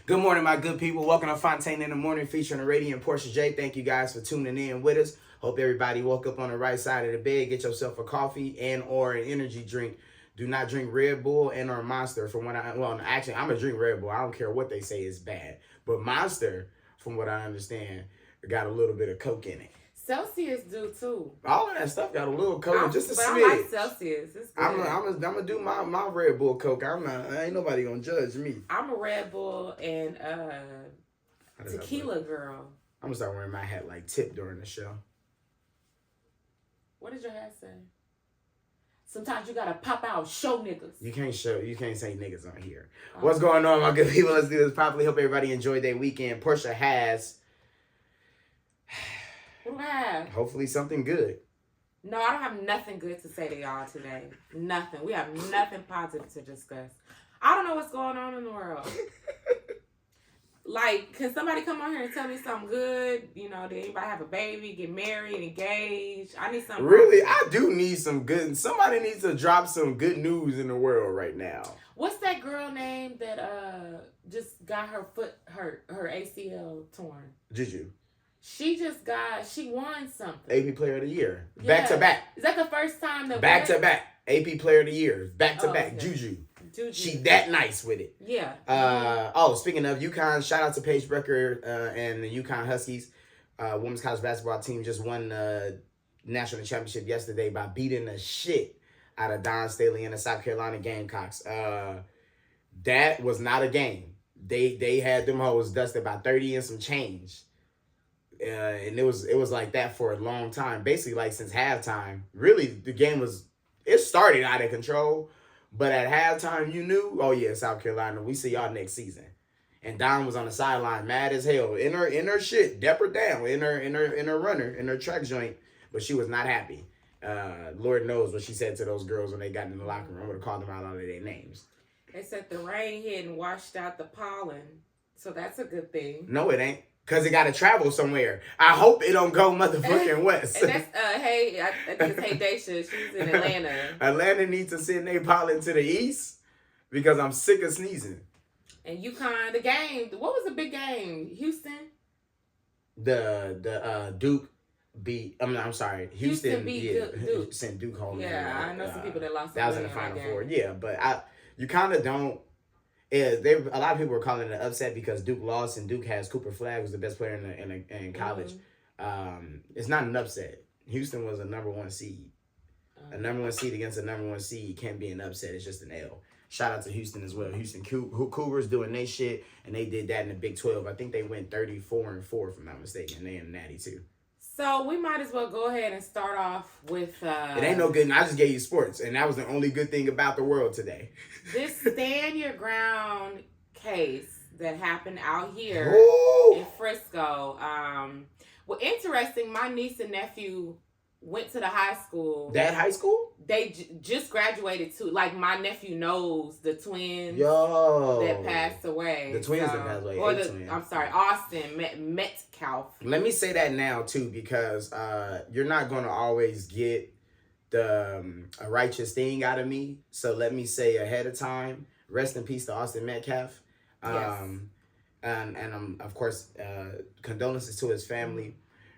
Good morning, my good people. Welcome to Fontane in the Morning, featuring the Radiant Porsha J. Thank you guys for tuning in with us. Hope everybody woke up on the right side of the bed. Get yourself a coffee and or an energy drink. Do not drink Red Bull and or Monster. From what I'm gonna drink Red Bull. I don't care what they say is bad, but Monster, from what I understand, got a little bit of Coke in it. Celsius do too. All of that stuff got a little Coke, just a smidge. I like Celsius. It's good. I'm gonna do my Red Bull Coke. Ain't nobody gonna judge me. I'm a Red Bull and tequila girl. I'm gonna start wearing my hat like Tip during the show. What did your hat say? Sometimes you gotta pop out, show niggas. You can't say niggas on here. What's going on, my good people? Let's do this properly. Hope everybody enjoyed their weekend. Porsha has what do I have? Hopefully something good. No, I don't have nothing good to say to y'all today. Nothing. We have nothing positive to discuss. I don't know what's going on in the world. Like, can somebody come on here and tell me something good? You know, did anybody have a baby, get married, engaged? I need something. Really, I do need some good. Somebody needs to drop some good news in the world right now. What's that girl name that just got her foot hurt, her ACL torn? Juju. She won something. AP Player of the Year. Yeah. Back to back. Is that the first time that back to back? AP Player of the Year. Back to back. Okay. Juju. She Mm-hmm. that nice with it. Yeah. Speaking of UConn, shout out to Paige Brecker and the UConn Huskies. Women's college basketball team just won the national championship yesterday by beating the shit out of Don Staley and the South Carolina Gamecocks. That was not a game. They had them hoes dusted by 30 and some change. And it was like that for a long time. Basically, like since halftime. Really, the game started out of control. But at halftime, you knew, oh yeah, South Carolina, we see y'all next season. And Don was on the sideline, mad as hell, in her shit, dep her down, in her runner, in her track joint, but she was not happy. Lord knows what she said to those girls when they got in the locker room. I would have called them out all of their names. They said the rain hit and washed out the pollen, so that's a good thing. No, it ain't. Because it got to travel somewhere. I hope it don't go motherfucking west. And that's, I think it's Hey Daisha. She's in Atlanta. Atlanta needs to send their pollen to the east because I'm sick of sneezing. And UConn, the game, what was the big game? Houston? The Duke beat, I'm sorry. Houston beat Duke. Sent Duke home. Yeah, I know some people that lost. That was in the Final Four. Yeah, but you kind of don't. Yeah, a lot of people were calling it an upset because Duke lost and Duke has Cooper Flagg, who's the best player in college. Mm-hmm. It's not an upset. Houston was a number one seed. A number one seed against a number one seed can't be an upset. It's just an L. Shout out to Houston as well. Houston Cougars doing their shit, and they did that in the Big 12. I think they went 34-4, if I'm not mistaken. They in Natty too. So we might as well go ahead and start off with... It ain't no good. I just gave you sports, and that was the only good thing about the world today. This Stand Your Ground case that happened out here in Frisco. Well, interesting, my niece and nephew went to the high school. That high school? They just graduated too. Like, my nephew knows the twins that passed away. The twins that passed away. I'm sorry, Austin Metcalf. Let me say that now, too, because you're not going to always get a righteous thing out of me. So let me say ahead of time, rest in peace to Austin Metcalf. Yes. And of course, condolences to his family.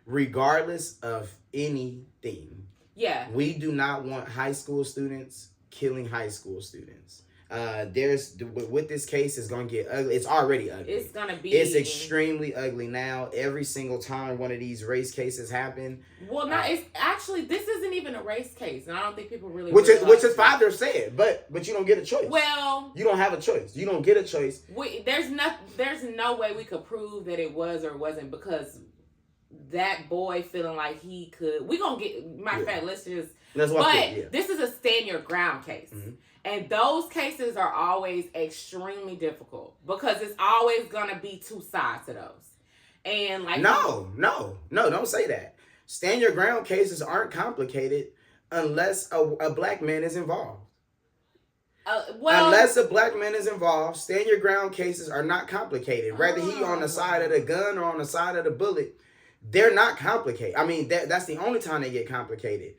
Regardless of anything, we do not want high school students killing high school students. With this case, it's gonna get ugly. It's already ugly. It's extremely ugly now. Every single time one of these race cases happen. Well, it's actually, this isn't even a race case, and I don't think people really. Which his father said, but you don't get a choice. Well, you don't have a choice. You don't get a choice. There's no way we could prove that it was or wasn't, because that boy feeling like he could. We gonna get. Matter of fact, let's this is a stand your ground case. Mm-hmm. And those cases are always extremely difficult because it's always gonna be two sides to those. And like No, don't say that. Stand your ground cases aren't complicated unless a black man is involved. Unless a black man is involved, stand your ground cases are not complicated. Whether he on the side of the gun or on the side of the bullet, they're not complicated. I mean, that's the only time they get complicated.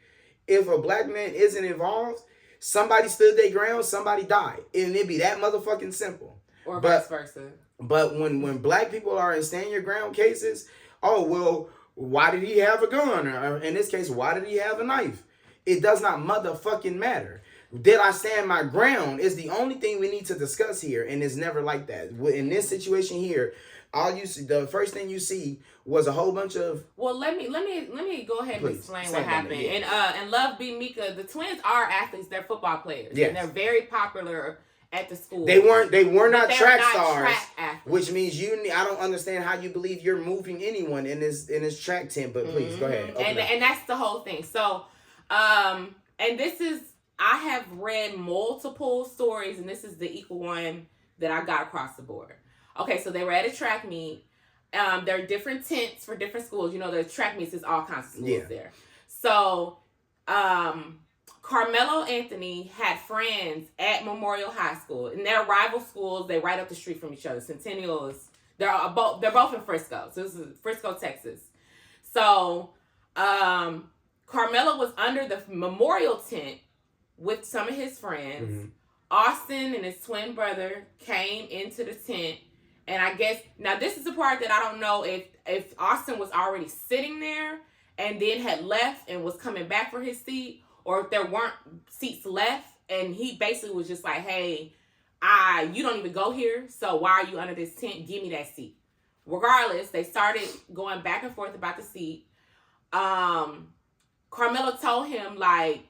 If a black man isn't involved, somebody stood their ground, somebody died. And it'd be that motherfucking simple. Or vice versa. But when black people are in stand your ground cases, oh, well, why did he have a gun? Or in this case, why did he have a knife? It does not motherfucking matter. Did I stand my ground is the only thing we need to discuss here, and it's never like that. In this situation here, all you see, the first thing you see was a whole bunch of. Well, let me go ahead and explain what happened. And Love B. Mika, the twins are athletes. They're football players. Yes. And they're very popular at the school. They were not track stars, which means I don't understand how you believe you're moving anyone in this track team. But please go ahead. And that's the whole thing. So, and this is, I have read multiple stories, and this is the equal one that I got across the board. Okay, so they were at a track meet. There are different tents for different schools. You know, the track meets is all kinds of schools there. So, Karmelo Anthony had friends at Memorial High School, and they're rival schools. They're right up the street from each other. Centennial is they're both in Frisco. So this is Frisco, Texas. So, Karmelo was under the Memorial tent with some of his friends. Mm-hmm. Austin and his twin brother came into the tent. And I guess, now this is the part that I don't know if Austin was already sitting there and then had left and was coming back for his seat, or if there weren't seats left and he basically was just like, hey, you don't even go here, so why are you under this tent? Give me that seat. Regardless, they started going back and forth about the seat. Karmelo told him, like,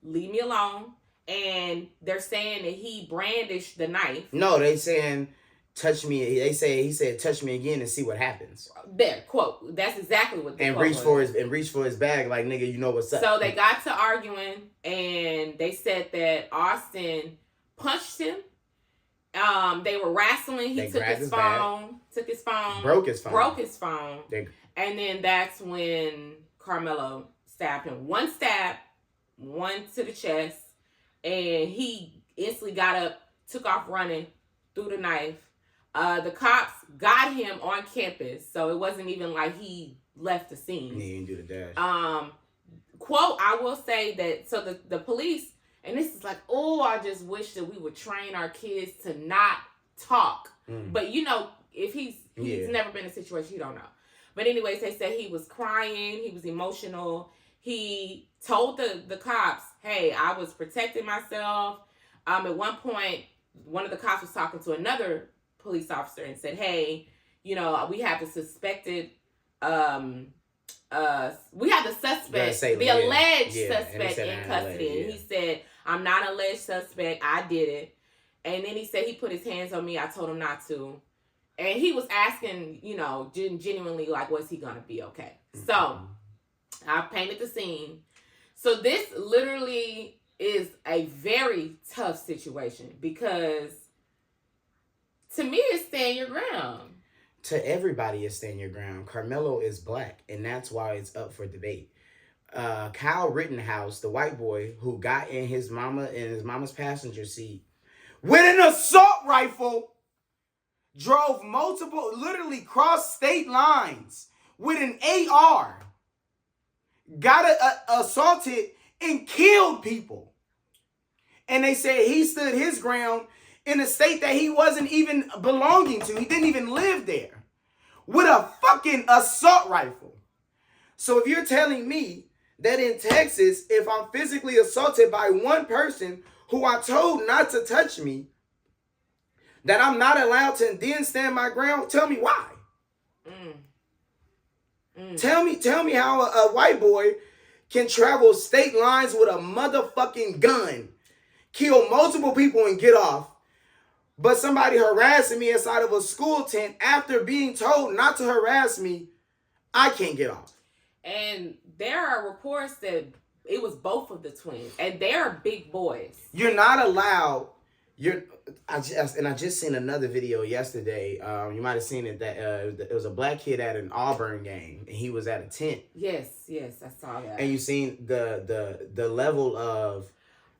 leave me alone. And they're saying that he brandished the knife. No, they saying... touch me. He said, touch me again and see what happens. There, quote. That's exactly what. Reach for his bag, like, nigga, you know what's up. So they got to arguing, and they said that Austin punched him. They were wrestling. He took his phone. Broke his phone. And then that's when Karmelo stabbed him. One stab, one to the chest, and he instantly got up, took off running, threw the knife. The cops got him on campus, so it wasn't even like he left the scene. He didn't do the dash. Quote, I will say that, so the police, and this is like, oh, I just wish that we would train our kids to not talk. But, you know, if he's never been in a situation, you don't know. But anyways, they said he was crying, he was emotional. He told the cops, hey, I was protecting myself. At one point, one of the cops was talking to another police officer and said, hey, you know, we have the suspected, we have the suspect, the alleged suspect in custody. And he said, I'm not an alleged suspect. I did it. And then he said he put his hands on me. I told him not to. And he was asking, you know, genuinely, like, was he going to be okay? Mm-hmm. So I painted the scene. So this literally is a very tough situation because to me, it's stand your ground. To everybody, it's stand your ground. Karmelo is black, and that's why it's up for debate. Kyle Rittenhouse, the white boy who got in his mama's passenger seat with an assault rifle, drove literally crossed state lines with an AR, got assaulted and killed people. And they said he stood his ground in a state that he wasn't even belonging to. He didn't even live there. With a fucking assault rifle. So if you're telling me that in Texas, if I'm physically assaulted by one person who I told not to touch me, that I'm not allowed to then stand my ground, tell me why. Tell me how a white boy can travel state lines with a motherfucking gun, kill multiple people and get off. But somebody harassing me inside of a school tent after being told not to harass me, I can't get off. And there are reports that it was both of the twins, and they're big boys. You're not allowed. I just seen another video yesterday. You might have seen it that it was a black kid at an Auburn game, and he was at a tent. Yes, I saw that. And you seen the level of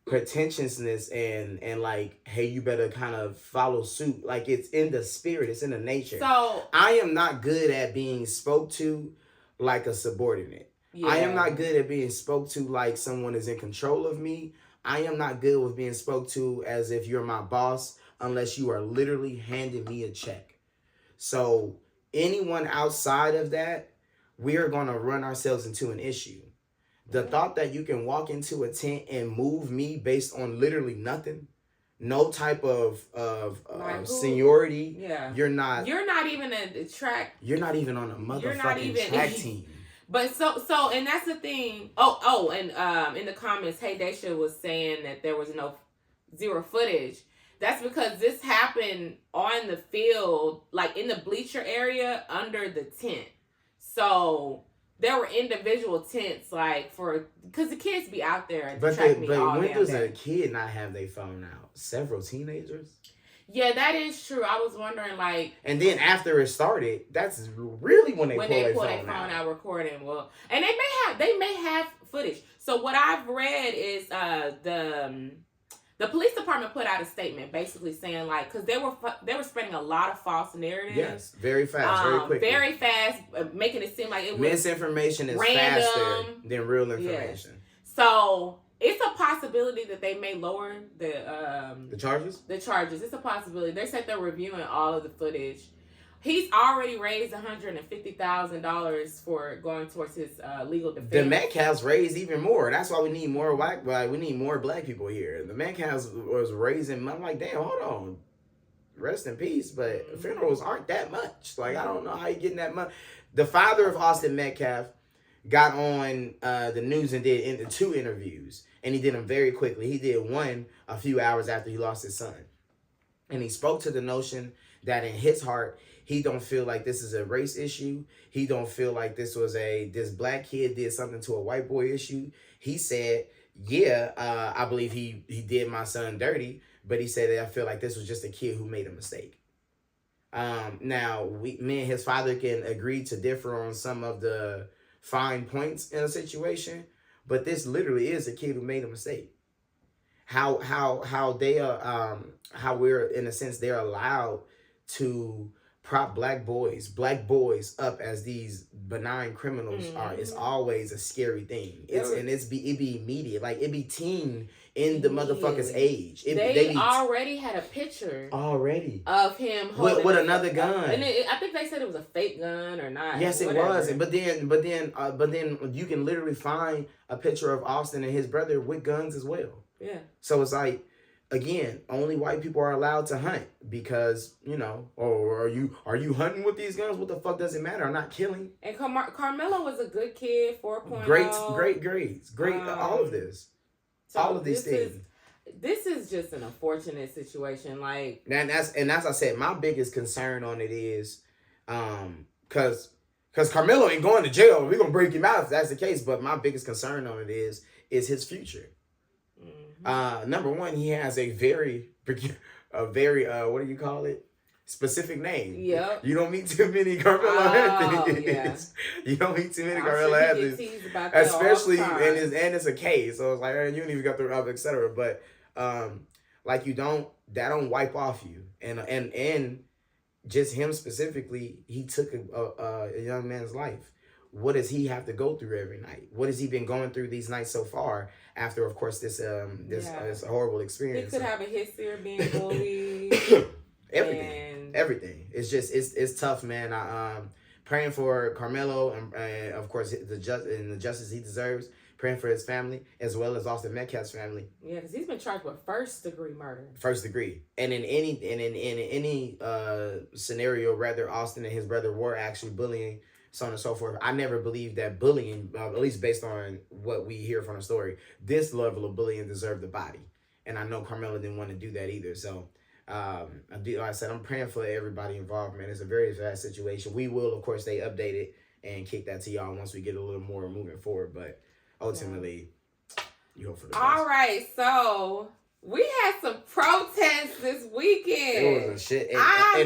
pretentiousness and like, hey, you better kind of follow suit. Like, it's in the spirit, it's in the nature. So I am not good at being spoke to like a subordinate. Yeah. I am not good at being spoke to like someone is in control of me. I am not good with being spoke to as if you're my boss. unless you are literally handing me a check. So anyone outside of that, we are going to run ourselves into an issue. The thought that you can walk into a tent and move me based on literally nothing, no type of seniority. Yeah, you're not even a track. You're not even on a motherfucking track team. But so, and that's the thing. And in the comments, Hey Daisha was saying that there was zero footage. That's because this happened on the field, like in the bleacher area under the tent. So there were individual tents, like because the kids be out there at the track meet all when does day. a kid not have their phone out? Several teenagers? Yeah, that is true. I was wondering, like... And then after it started, that's really when they pull their phone out recording. Well, and they may have footage. So what I've read is the police department put out a statement basically saying, like, because they were spreading a lot of false narratives. Yes, very fast, very quickly. Very fast, making it seem like it was misinformation is random, faster than real information. Yes. So it's a possibility that they may lower the charges. The charges. It's a possibility. They said they're reviewing all of the footage. He's already raised $150,000 for going towards his legal defense. The Metcalf's raised even more. That's why we need more we need more black people here. The Metcalf's was raising. I'm like, damn, hold on, rest in peace. But funerals aren't that much. Like, I don't know how you getting that much. The father of Austin Metcalf got on the news and did 2 interviews, and he did them very quickly. He did one a few hours after he lost his son, and he spoke to the notion that in his heart, he don't feel like this is a race issue. He don't feel like this black kid did something to a white boy issue. He said, I believe he did my son dirty, but he said that I feel like this was just a kid who made a mistake. Now, me and his father can agree to differ on some of the fine points in a situation, but this literally is a kid who made a mistake. How we're, in a sense, they're allowed to prop black boys up as these benign criminals are. It's always a scary thing. It be immediate, like it be teen in the motherfucker's age. They already had a picture of him holding with another gun, and I think they said it was a fake gun or not. Yes, it was. But then you can literally find a picture of Austin and his brother with guns as well. Yeah. So it's like, again, only white people are allowed to hunt because, or are you hunting with these guns? What the fuck does it matter? I'm not killing. And Karmelo was a good kid, 4.0. Great grades. All of this. So all of these things. This is just an unfortunate situation. Like, and that's I said, my biggest concern on it is because Karmelo ain't going to jail. We're gonna break him out if that's the case. But my biggest concern on it is his future. Number one, he has a very what do you call it? Specific name. Yep. You don't meet too many Karmelo Anthony's. Yeah. You don't meet too many Karmelo Anthony's. Especially and it's a K, so it's like, you don't even got the up, etc. But like that don't wipe off you. And just him specifically, he took a young man's life. What does he have to go through every night? What has he been going through these nights so far? After, of course, this horrible experience. He could have a history of being bullied. Everything. It's just it's tough, man. I'm praying for Karmelo and of course the justice he deserves. Praying for his family as well as Austin Metcalf's family. Yeah, because he's been charged with first-degree murder. First degree, and in any scenario, rather Austin and his brother were actually bullying, so on and so forth. I never believed that bullying, at least based on what we hear from the story, this level of bullying deserved the body. And I know Karmelo didn't want to do that either. So, like I said, I'm praying for everybody involved, man. It's a very sad situation. We will, of course, stay updated and kick that to y'all once we get a little more moving forward. But ultimately, you hope for the best. All right, so we had some protests this weekend. It was a shit. In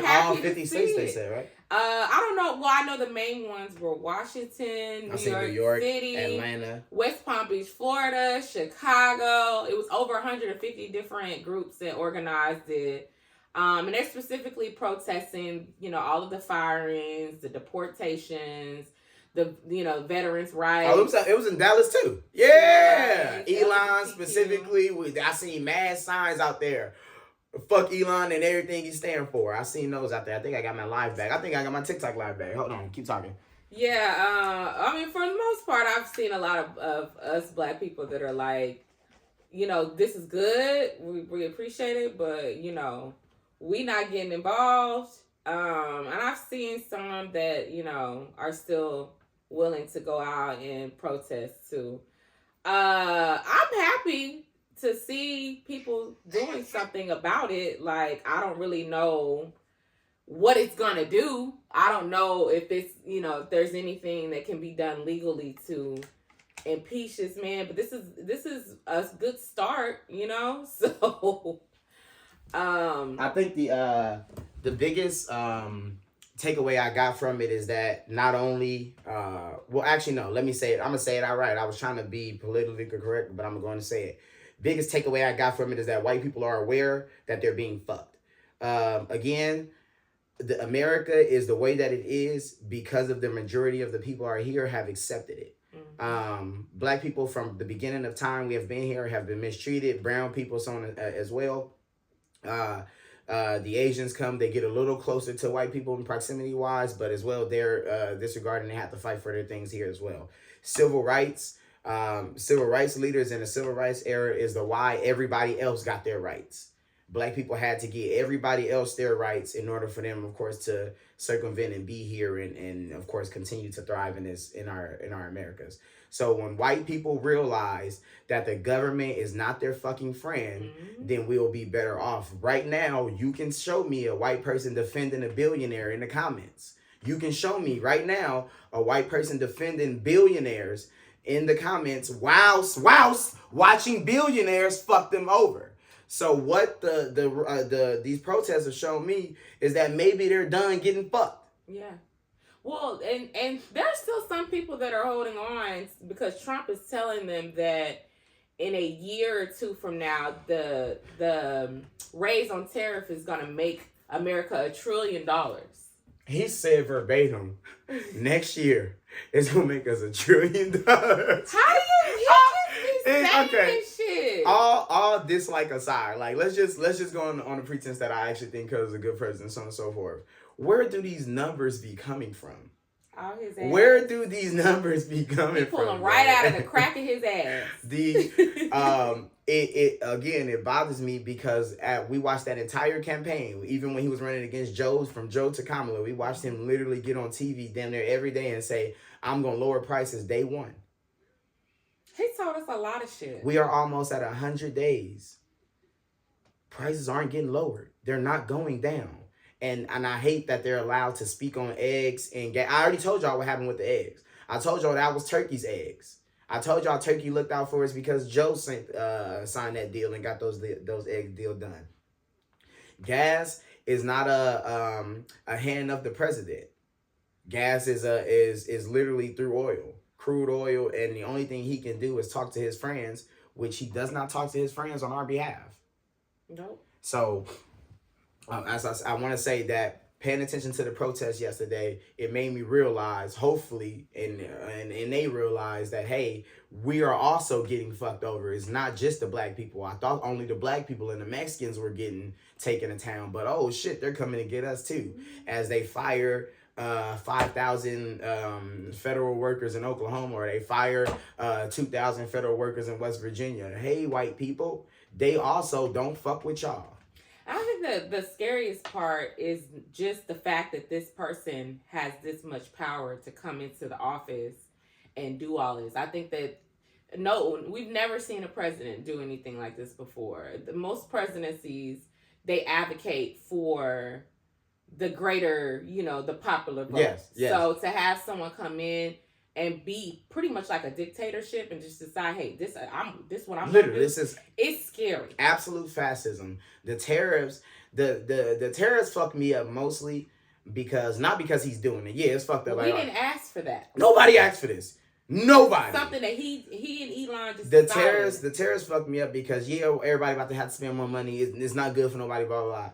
all 50 states, they said, right? I don't know. Well, I know the main ones were Washington, New York City, Atlanta, West Palm Beach, Florida, Chicago. It was over 150 different groups that organized it. And they're specifically protesting, all of the firings, the deportations, the veterans' rights. Oh, it was in Dallas too. Yeah, Elon specifically. I seen mad signs out there. Fuck Elon and everything he's standing for. I seen those out there. I think I got my live back. I think I got my TikTok live back. Hold on, keep talking. Yeah, I mean, for the most part, I've seen a lot of us black people that are like, you know, this is good. We appreciate it, but, you know, we not getting involved. And I've seen some that, you know, are still willing to go out and protest too. I'm happy to see people doing something about it. Like, I don't really know what it's gonna do. I don't know if it's, you know, if there's anything that can be done legally to impeach this man, but this is a good start, you know. So I think the biggest takeaway I got from it is that not only well, actually no, let me say it. I'm gonna say it outright. I was trying to be politically correct, but I'm going to say it. Biggest takeaway I got from it is that white people are aware that they're being fucked. Again, the America is the way that it is because of the majority of the people are here have accepted it. Mm-hmm. Black people from the beginning of time we have been here have been mistreated. Brown people so on as well. The Asians come, they get a little closer to white people in proximity wise, but as well they're disregarding. They have to fight for their things here as well. Civil rights leaders in the civil rights era is the why everybody else got their rights. Black people had to give everybody else their rights in order for them, of course, to circumvent and be here and of course continue to thrive in our Americas. So when white people realize that the government is not their fucking friend, mm-hmm. then we'll be better off. Right now, you can show me a white person defending a billionaire in the comments. You can show me right now a white person defending billionaires in the comments whilst watching billionaires fuck them over. So what these protests have shown me is that maybe they're done getting fucked. Yeah. Well, and there's still some people that are holding on because Trump is telling them that in a year or two from now, the raise on tariff is going to make America $1 trillion. He said verbatim, next year it's going to make us $1 trillion. How do you okay. Shit? All dislike aside, like let's just go on the pretense that I actually think Cuz is a good president, so on and so forth. Where do these numbers be coming from? All his ass. Where do these numbers be coming from? Pull them right out of the crack of his ass. It bothers me because we watched that entire campaign, even when he was running against from Joe to Karmelo, we watched him literally get on TV damn near every day and say, "I'm gonna lower prices day one." He told us a lot of shit. We are almost at 100 days. Prices aren't getting lowered. They're not going down. And I hate that they're allowed to speak on eggs and I already told y'all what happened with the eggs. I told y'all that was Turkey's eggs. I told y'all Turkey looked out for us because Joe signed that deal and got those egg deal done. Gas is not a hand of the president. Gas is literally through oil. Crude oil, and the only thing he can do is talk to his friends, which he does not talk to his friends on our behalf. Nope. So, as I want to say that paying attention to the protest yesterday, it made me realize, hopefully, and they realize that, hey, we are also getting fucked over. It's not just the black people. I thought only the black people and the Mexicans were getting taken to town, but oh shit, they're coming to get us too, as they fire 5,000 federal workers in Oklahoma, or they fire 2,000 federal workers in West Virginia. Hey, white people, they also don't fuck with y'all. I think that the scariest part is just the fact that this person has this much power to come into the office and do all this. I think that we've never seen a president do anything like this before. Most presidencies, they advocate for the greater, the popular vote. Yes. So to have someone come in and be pretty much like a dictatorship and just decide, hey, this what I'm literally gonna do. It's scary. Absolute fascism. The tariffs, the tariffs fuck me up mostly not because he's doing it. Yeah, it's fucked up. We didn't ask for that. Nobody asked for this. Nobody. Something that he and Elon just the tariffs fucked me up because everybody about to have to spend more money. It's not good for nobody. Blah blah blah.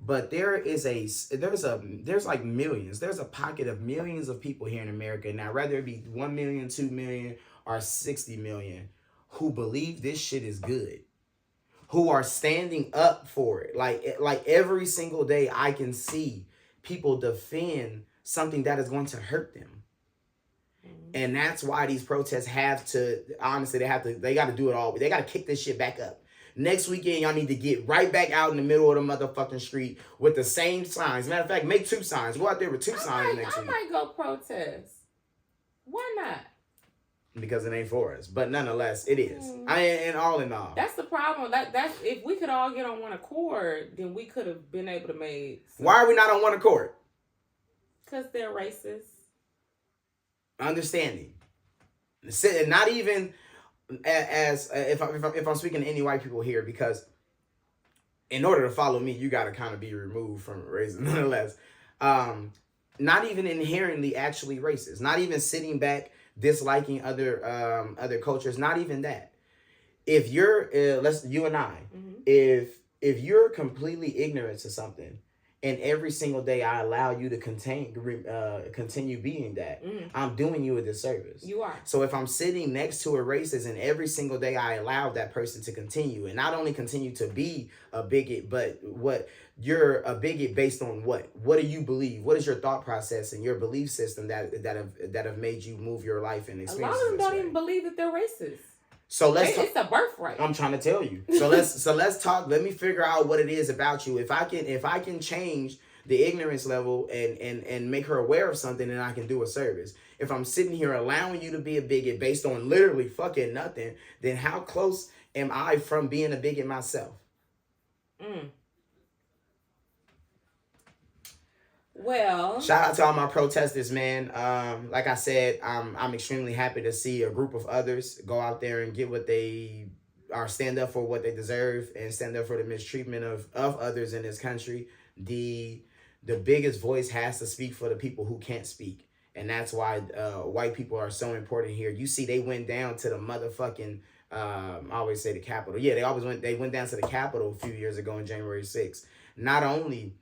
But there's like millions. There's a pocket of millions of people here in America now, whether it be 1 million, 2 million, or 60 million, who believe this shit is good. who are standing up for it. Like every single day I can see people defend something that is going to hurt them. And that's why these protests have to, honestly, they got to do it all. They got to kick this shit back up. Next weekend, y'all need to get right back out in the middle of the motherfucking street with the same signs. Matter of fact, make 2 signs. Go out there with 2 signs next week. I might go protest. Why not? Because it ain't for us. But nonetheless, it is. And all in all. That's the problem. That's if we could all get on one accord, then we could have been able to make... Why are we not on one accord? Because they're racist. Understanding. Not even as if I'm speaking to any white people here, because in order to follow me, you got to kind of be removed from race nonetheless. Not even inherently actually racist. Not even sitting back disliking other cultures. Not even that. If you're you and I, if you're completely ignorant to something, and every single day I allow you to continue being that, I'm doing you a disservice. You are. So if I'm sitting next to a racist and every single day I allow that person to continue, and not only continue to be a bigot, but what you're a bigot based on what? What do you believe? What is your thought process and your belief system that have made you move your life and experience? A lot of them don't even believe that they're racist. So it's a birthright. I'm trying to tell you. So let's talk. Let me figure out what it is about you. If I can change the ignorance level and make her aware of something, then I can do a service. If I'm sitting here allowing you to be a bigot based on literally fucking nothing, then how close am I from being a bigot myself? Well, shout out to all my protesters, man. Like I said, I'm extremely happy to see a group of others go out there and get what they are, stand up for what they deserve, and stand up for the mistreatment of others in this country. The biggest voice has to speak for the people who can't speak, and that's why white people are so important here. You see, they went down to the motherfucking I always say the Capitol. Yeah, they went down to the Capitol a few years ago on January 6th. Not only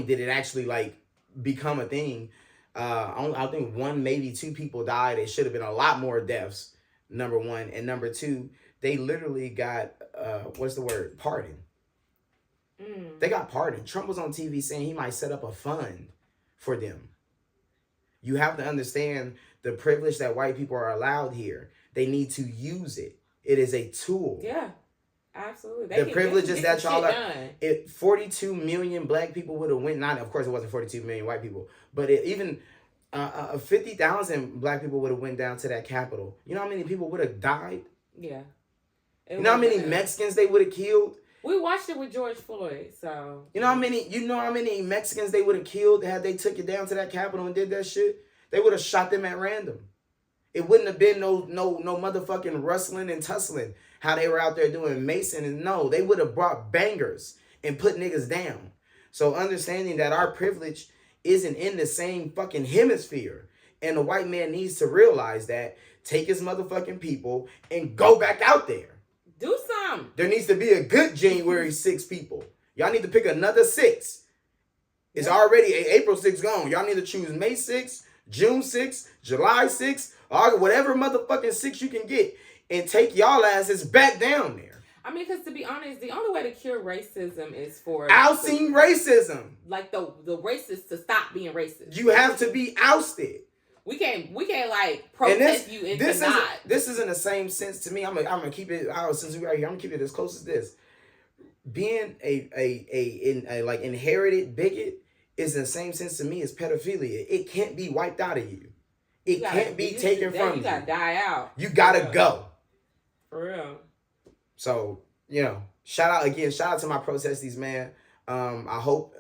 did it actually like become a thing, I think 1, maybe 2 people died. It should have been a lot more deaths, number 1. And number 2, they literally got, pardoned. They got pardoned. Trump was on TV saying he might set up a fund for them. You have to understand the privilege that white people are allowed here. They need to use it. It is a tool. Yeah. Absolutely. The privileges that y'all are. If 42 million black people would have went, of course it wasn't 42 million white people, but even 50,000 black people would have went down to that Capitol. You know how many people would have died? Yeah. You know how many Mexicans they would have killed? We watched it with George Floyd, so. You know how many Mexicans they would have killed had they took it down to that Capitol and did that shit? They would have shot them at random. It wouldn't have been no motherfucking rustling and tussling. How they were out there doing Mason, and no, they would have brought bangers and put niggas down. So understanding that our privilege isn't in the same fucking hemisphere, and the white man needs to realize that, take his motherfucking people and go back out there. Do something. There needs to be a good January 6 people. Y'all need to pick another 6. It's already April 6 gone. Y'all need to choose May 6, June 6, July 6, August, whatever motherfucking 6 you can get. And take y'all asses back down there. I mean, because to be honest, the only way to cure racism is for ousting racism. Like the racists to stop being racist. You have to be ousted. We can't like protest you into not. This is in the same sense to me. I'm gonna keep it out since we are here. I'm gonna keep it as close as this. Being a like inherited bigot is in the same sense to me as pedophilia. It can't be wiped out of you. It can't be taken from you. You gotta die out. You gotta go. For real. So, shout out to my protesties, man. I hope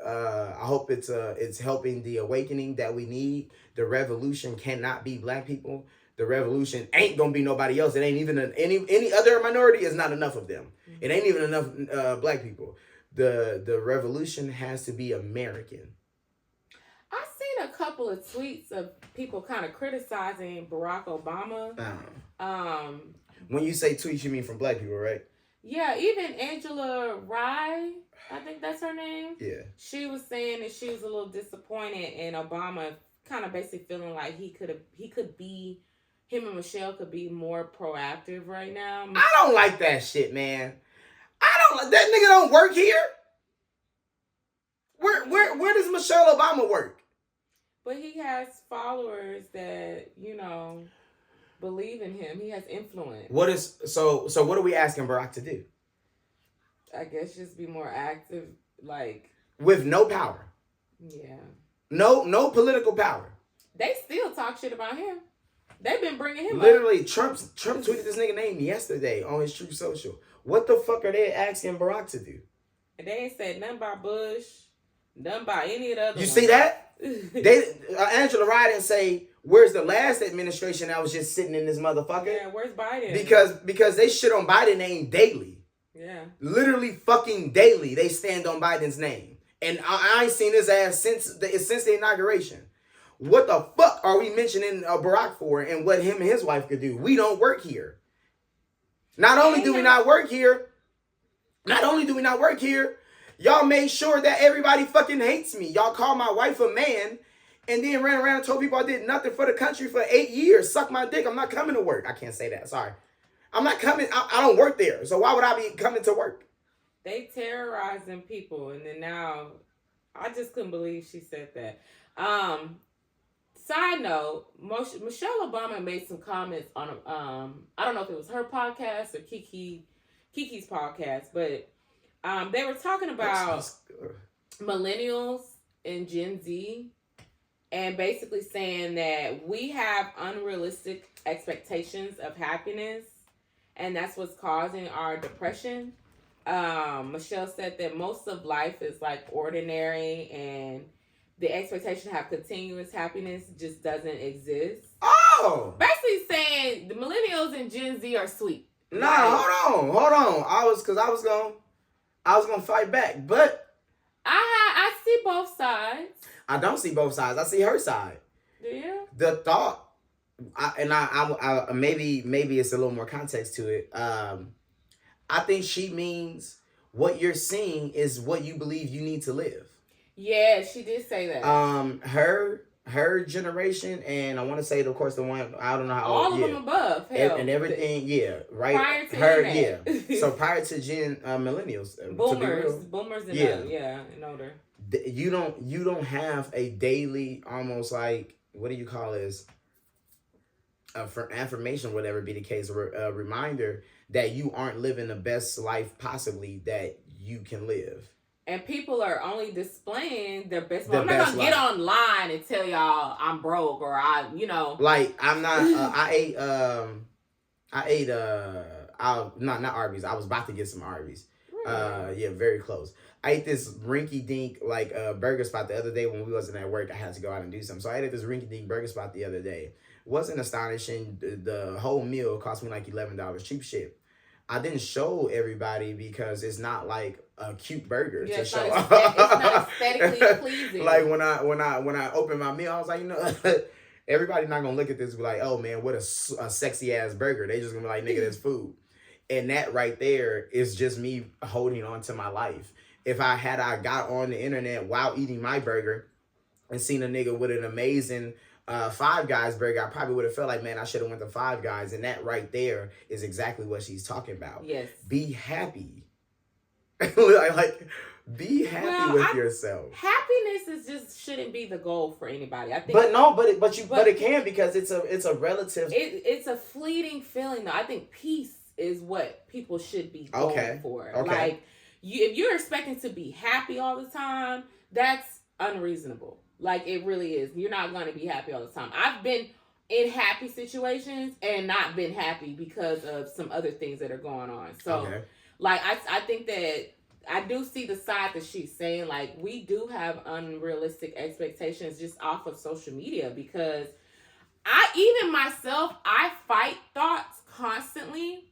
it's helping the awakening that we need. The revolution cannot be black people. The revolution ain't gonna be nobody else. It ain't even any other minority is not enough of them. It ain't even enough black people. The revolution has to be American. I've seen a couple of tweets of people kind of criticizing Barack Obama. When you say tweets, you mean from black people, right? Yeah, even Angela Rye, I think that's her name. Yeah. She was saying that she was a little disappointed in Obama, kind of basically feeling like him and Michelle could be more proactive right now. I don't like that shit, man. That nigga don't work here. Where does Michelle Obama work? But he has followers that, believe in him. He has influence. So what are we asking Barack to do? I guess just be more active, like with no power. Yeah. No political power. They still talk shit about him. They've been bringing him Literally, Trump tweeted this nigga name yesterday on his Truth Social. What the fuck are they asking Barack to do? And they ain't said nothing about Bush, nothing about any of the other You ones. see that? Angela Rye didn't say, where's the last administration that was just sitting in this motherfucker? Yeah, where's Biden? Because they shit on Biden's name daily. Yeah. Literally fucking daily, they stand on Biden's name. And I ain't seen his ass since the inauguration. What the fuck are we mentioning Barack for and what him and his wife could do? We don't work here. Not only do we not work here, y'all made sure that everybody fucking hates me. Y'all called my wife a man and then ran around and told people I did nothing for the country for 8 years. Suck my dick. I'm not coming to work. I can't say that. Sorry. I'm not coming. I don't work there. So why would I be coming to work? They terrorizing people. And then now, I just couldn't believe she said that. Side note, Michelle Obama made some comments on, I don't know if it was her podcast or Kiki's podcast, but they were talking about millennials and Gen Z and basically saying that we have unrealistic expectations of happiness and that's what's causing our depression. Michelle said that most of life is like ordinary and the expectation to have continuous happiness just doesn't exist. Oh! Basically saying the millennials and Gen Z are sweet. Nah, hold on. I was gonna fight back, but I see both sides. I don't see both sides. I see her side. Do you? The thought, I maybe it's a little more context to it. I think she means what you're seeing is what you believe you need to live. Yeah, she did say that. Her generation, and I want to say, of course, the one I don't know how all of them above, hell, and everything, yeah, right. Prior to her, internet. yeah. So prior to millennials, boomers, and and older. You don't have a daily, almost like, what do you call this? For affirmation, whatever be the case, a reminder that you aren't living the best life possibly that you can live. And people are only displaying their best. I'm not gonna get online and tell y'all I'm broke or Like I'm not. I ate not Arby's. I was about to get some Arby's. Really? Yeah, very close. I ate this rinky dink burger spot the other day when we wasn't at work. I had to go out and do something, so I ate at this rinky dink burger spot the other day. Wasn't astonishing. The whole meal cost me like $11. Cheap shit. I didn't show everybody because it's not like a cute burger to show. It's not aesthetically pleasing. Like when I opened my meal, I was like, everybody not gonna look at this and be like, oh man, what a sexy ass burger. They just gonna be like, nigga, that's food. And that right there is just me holding on to my life. If I got on the internet while eating my burger and seen a nigga with an amazing Five Guys burger, I probably would have felt like, man, I should have went to Five Guys. And that right there is exactly what she's talking about. Yes. Be happy. Be happy with yourself. Happiness shouldn't be the goal for anybody. I think. But it can, because it's a relative. It's a fleeting feeling though. I think peace is what people should be going for. Okay. Like if you're expecting to be happy all the time, that's unreasonable. Like, it really is. You're not going to be happy all the time. I've been in happy situations and not been happy because of some other things that are going on. So, like, I think that I do see the side that she's saying. Like, we do have unrealistic expectations just off of social media because I fight thoughts constantly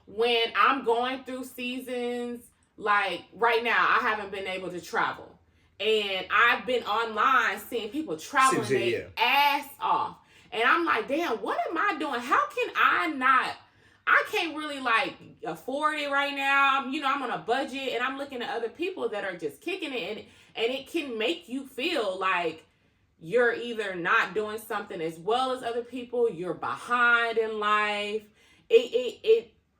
when I'm going through seasons. Like, right now, I haven't been able to travel. And I've been online seeing people traveling their ass off. And I'm like, damn, what am I doing? How can I can't really like afford it right now. I'm on a budget and I'm looking at other people that are just kicking it. And it can make you feel like you're either not doing something as well as other people. You're behind in life.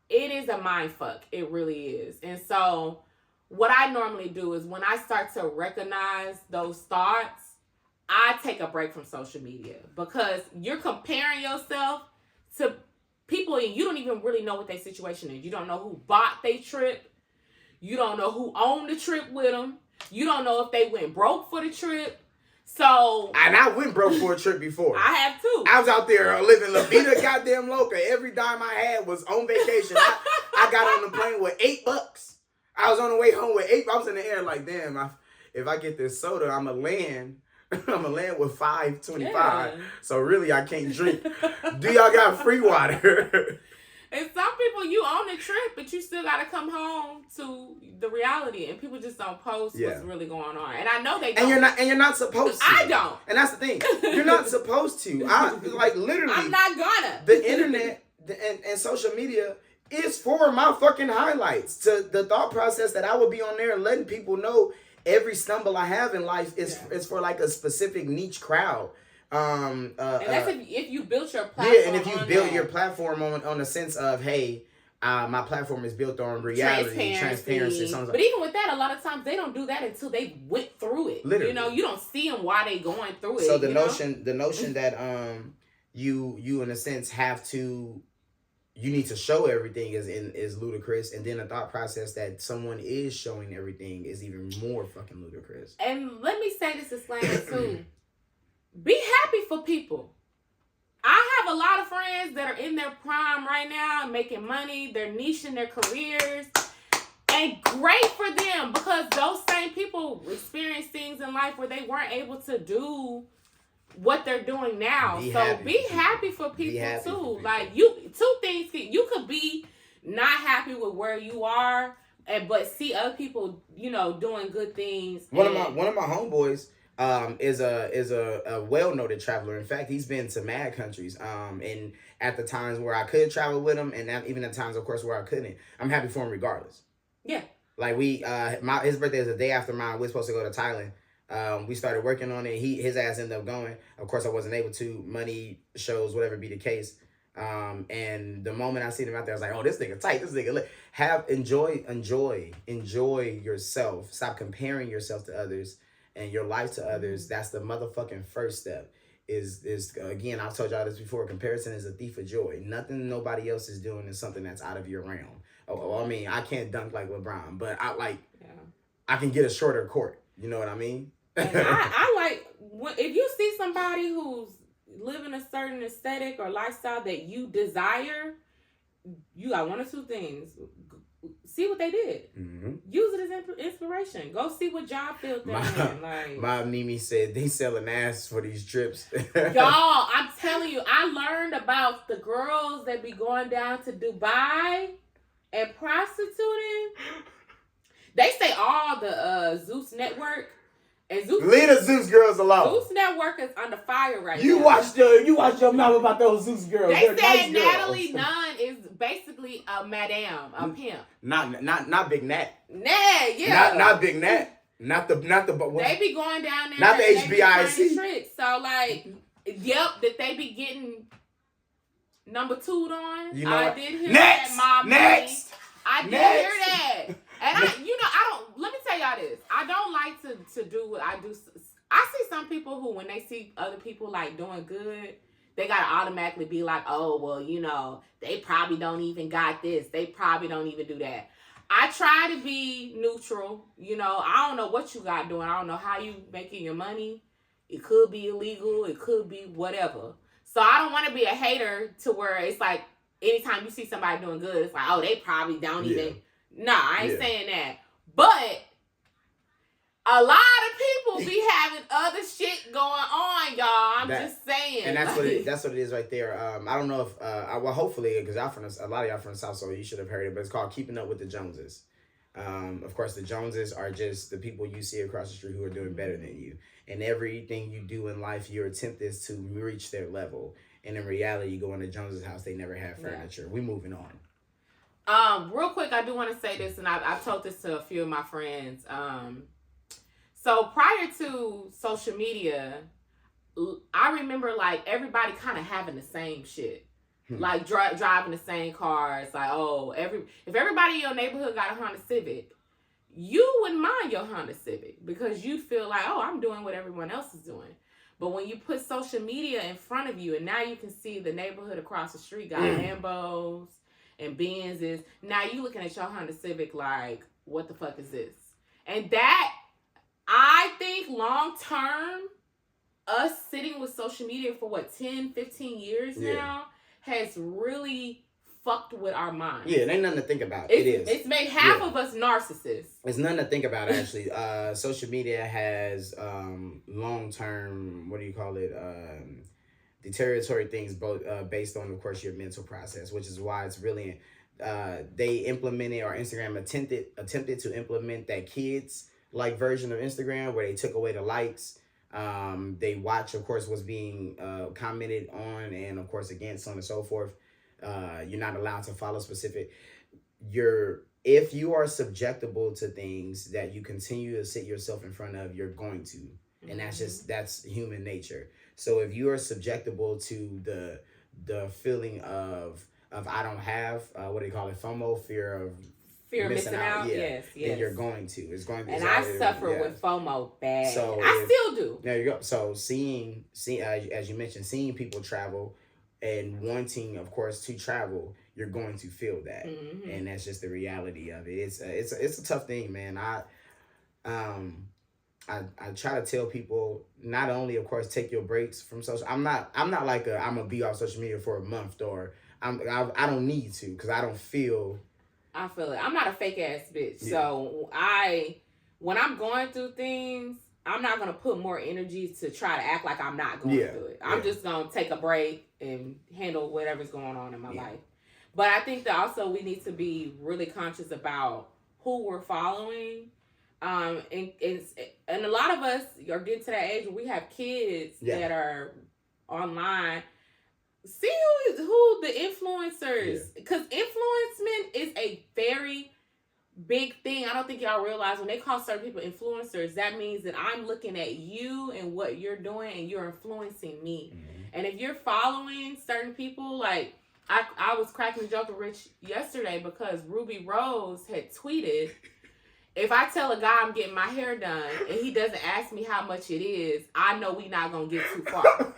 it is a mind fuck. It really is. And so what I normally do is when I start to recognize those thoughts, I take a break from social media because you're comparing yourself to people and you don't even really know what their situation is. You don't know who bought their trip. You don't know who owned the trip with them. You don't know if they went broke for the trip. So, and I went broke for a trip before. I have too. I was out there living La Vida goddamn loca. Every dime I had was on vacation. I got on the plane with $8. I was on the way home with $8. I was in the air like, damn, if I get this soda, I'm going to land. I'm going to land with $5.25. Yeah. So really, I can't drink. Do y'all got free water? And some people, you on the trip, but you still got to come home to the reality. And people just don't post what's really going on. And I know they don't. And you're not supposed to. I don't. And that's the thing. You're not supposed to. Literally. I'm not gonna. The internet and social media is for my fucking highlights. To the thought process that I would be on there and letting people know every stumble I have in life is for like a specific niche crowd. And that's if you built your platform. Yeah, and if you build your platform on the sense of, hey, my platform is built on reality, transparency. But even with that, a lot of times they don't do that until they went through it. Literally. You know, you don't see them while they going through it. So the notion that you in a sense have to, you need to show everything is ludicrous, and then the thought process that someone is showing everything is even more fucking ludicrous. And let me say this disclaimer too. Be happy for people. I have a lot of friends that are in their prime right now, making money, they're niching their careers, and great for them because those same people experience things in life where they weren't able to do what they're doing now. Be happy for people too. Like two things, you could be not happy with where you are, but see other people, doing good things. One of my homeboys. Is a well-noted traveler. In fact, he's been to mad countries. And at the times where I could travel with him, and even at times, of course, where I couldn't, I'm happy for him regardless. Yeah. Like his birthday is the day after mine. We're supposed to go to Thailand. We started working on it. His ass ended up going. Of course, I wasn't able to. Money, shows, whatever be the case. And the moment I seen him out there, I was like, oh, this nigga tight. This nigga lit. Enjoy yourself. Stop comparing yourself to others. And your life to others, that's the motherfucking first step. Is again, I've told y'all this before, comparison is a thief of joy. Nothing nobody else is doing is something that's out of your realm. I mean, I can't dunk like LeBron, but I can get a shorter court. You know what I mean? And I like, if you see somebody who's living a certain aesthetic or lifestyle that you desire, you got one or two things. See what they did. Mm-hmm. Use it as inspiration. Go see what job field they're in. Like, my Mimi said they selling ass for these trips. Y'all, I'm telling you, I learned about the girls that be going down to Dubai and prostituting. They say all the Zeus Network and Zeus. Leave the Zeus girls alone. Zeus Network is under fire right now. You watch your mouth about those Zeus girls. They said Natalie Nunn is basically a madame, a pimp. Not Big Nat. Nat, yeah. Not Big Nat. Not the. They be going down there. Not the HBIC. So that they be getting number 2'd on. You know I did hear that, Mom. Next. I did hear that. And I don't, let me tell y'all this. I don't like to do what I do. I see some people who, when they see other people like doing good, they got to automatically be like, oh, well, they probably don't even got this. They probably don't even do that. I try to be neutral. I don't know what you got doing. I don't know how you making your money. It could be illegal. It could be whatever. So I don't want to be a hater to where it's like, anytime you see somebody doing good, it's like, oh, they probably don't even. Nah, I ain't saying that. But a lot of people be having other shit going on, y'all. I'm just saying. And that's what it is right there. I don't know if hopefully, because a lot of y'all from the South, so you should have heard it, but it's called Keeping Up with the Joneses. Of course, the Joneses are just the people you see across the street who are doing better than you. And everything you do in life, your attempt is to reach their level. And in reality, you go into Jones's house, they never have furniture. We moving on. Real quick, I do want to say this, and I've told this to a few of my friends. So prior to social media, I remember like everybody kind of having the same shit. Like driving the same car. It's like, oh, if everybody in your neighborhood got a Honda Civic, you wouldn't mind your Honda Civic because you'd feel like, oh, I'm doing what everyone else is doing. But when you put social media in front of you, and now you can see the neighborhood across the street got Lambos and Benzes, now you looking at your Honda Civic like, what the fuck is this? And that, I think long term, us sitting with social media for 10, 15 years now has really fucked with our minds. Yeah, it ain't nothing to think about. It's made half of us narcissists. It's nothing to think about, actually. Social media has long-term, what do you call it, deterioratory things based on, of course, your mental process, which is why it's really, they implemented, or Instagram attempted to implement that kids-like version of Instagram where they took away the likes. They watch, of course, what's being commented on and, of course, against, so on and so forth. You're not allowed to follow specific. If you are subjectable to things that you continue to sit yourself in front of, you're going to, and that's human nature. So if you are subjectable to the feeling of I don't have what do you call it, FOMO, fear of missing out. Yes. Then you're going to. It's going to. And I suffer with FOMO bad. So I still do. There you go. So seeing as you mentioned, seeing people travel and wanting, of course, to travel, you're going to feel that, and that's just the reality of it. It's a tough thing, man. I try to tell people not only, of course, take your breaks from social. I'm not like I'm gonna be off social media for a month, or I don't need to, because I don't feel. I feel it. I'm not a fake ass bitch, so when I'm going through things, I'm not gonna put more energy to try to act like I'm not going through it. I'm just gonna take a break and handle whatever's going on in my life. But I think that also we need to be really conscious about who we're following. And a lot of us are getting to that age where we have kids that are online. See who the influencers, because influencement is a very big thing. I don't think y'all realize when they call certain people influencers, that means that I'm looking at you and what you're doing, and you're influencing me. And if you're following certain people, like I was cracking a joke with Rich yesterday because Rubi Rose had tweeted, if I tell a guy I'm getting my hair done and he doesn't ask me how much it is, I know we not gonna get too far.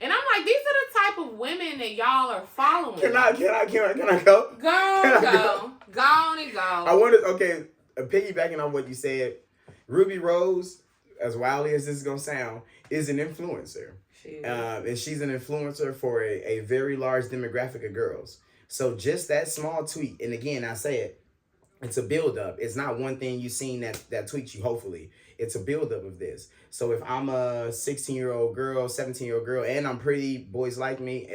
And I'm like, these are the type of women that y'all are following. Can I go? Go on and go. I wanted, piggybacking on what you said, Rubi Rose, as wildly as this is gonna sound, is an influencer. And she's an influencer for a very large demographic of girls. So just that small tweet, and again, I say it, it's a buildup. It's not one thing you've seen that tweets you, hopefully. It's a buildup of this. So if I'm a 16-year-old girl, 17-year-old girl, and I'm pretty, boys like me,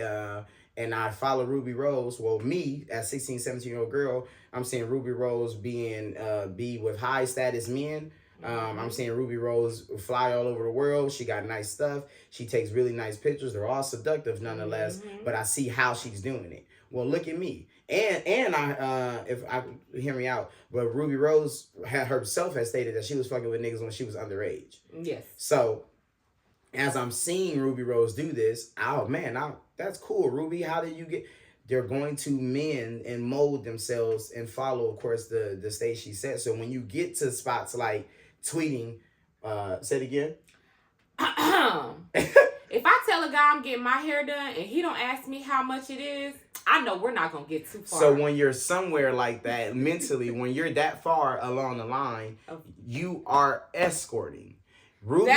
and I follow Rubi Rose, well, me, as 16, 17-year-old girl, I'm seeing Rubi Rose be with high status men. I'm seeing Rubi Rose fly all over the world. She got nice stuff. She takes really nice pictures. They're all seductive nonetheless, but I see how she's doing it. Well, look at me. And I, if I hear me out, but Rubi Rose herself has stated that she was fucking with niggas when she was underage. Yes. So as I'm seeing Rubi Rose do this, that's cool, Rubi. How did you get? They're going to mend and mold themselves and follow, of course, the stage she set. So when you get to spots like tweeting, say it again. If I tell a guy I'm getting my hair done and he don't ask me how much it is, I know we're not gonna get too far. So when you're somewhere like that mentally, when you're that far along the line, you are escorting. Rubi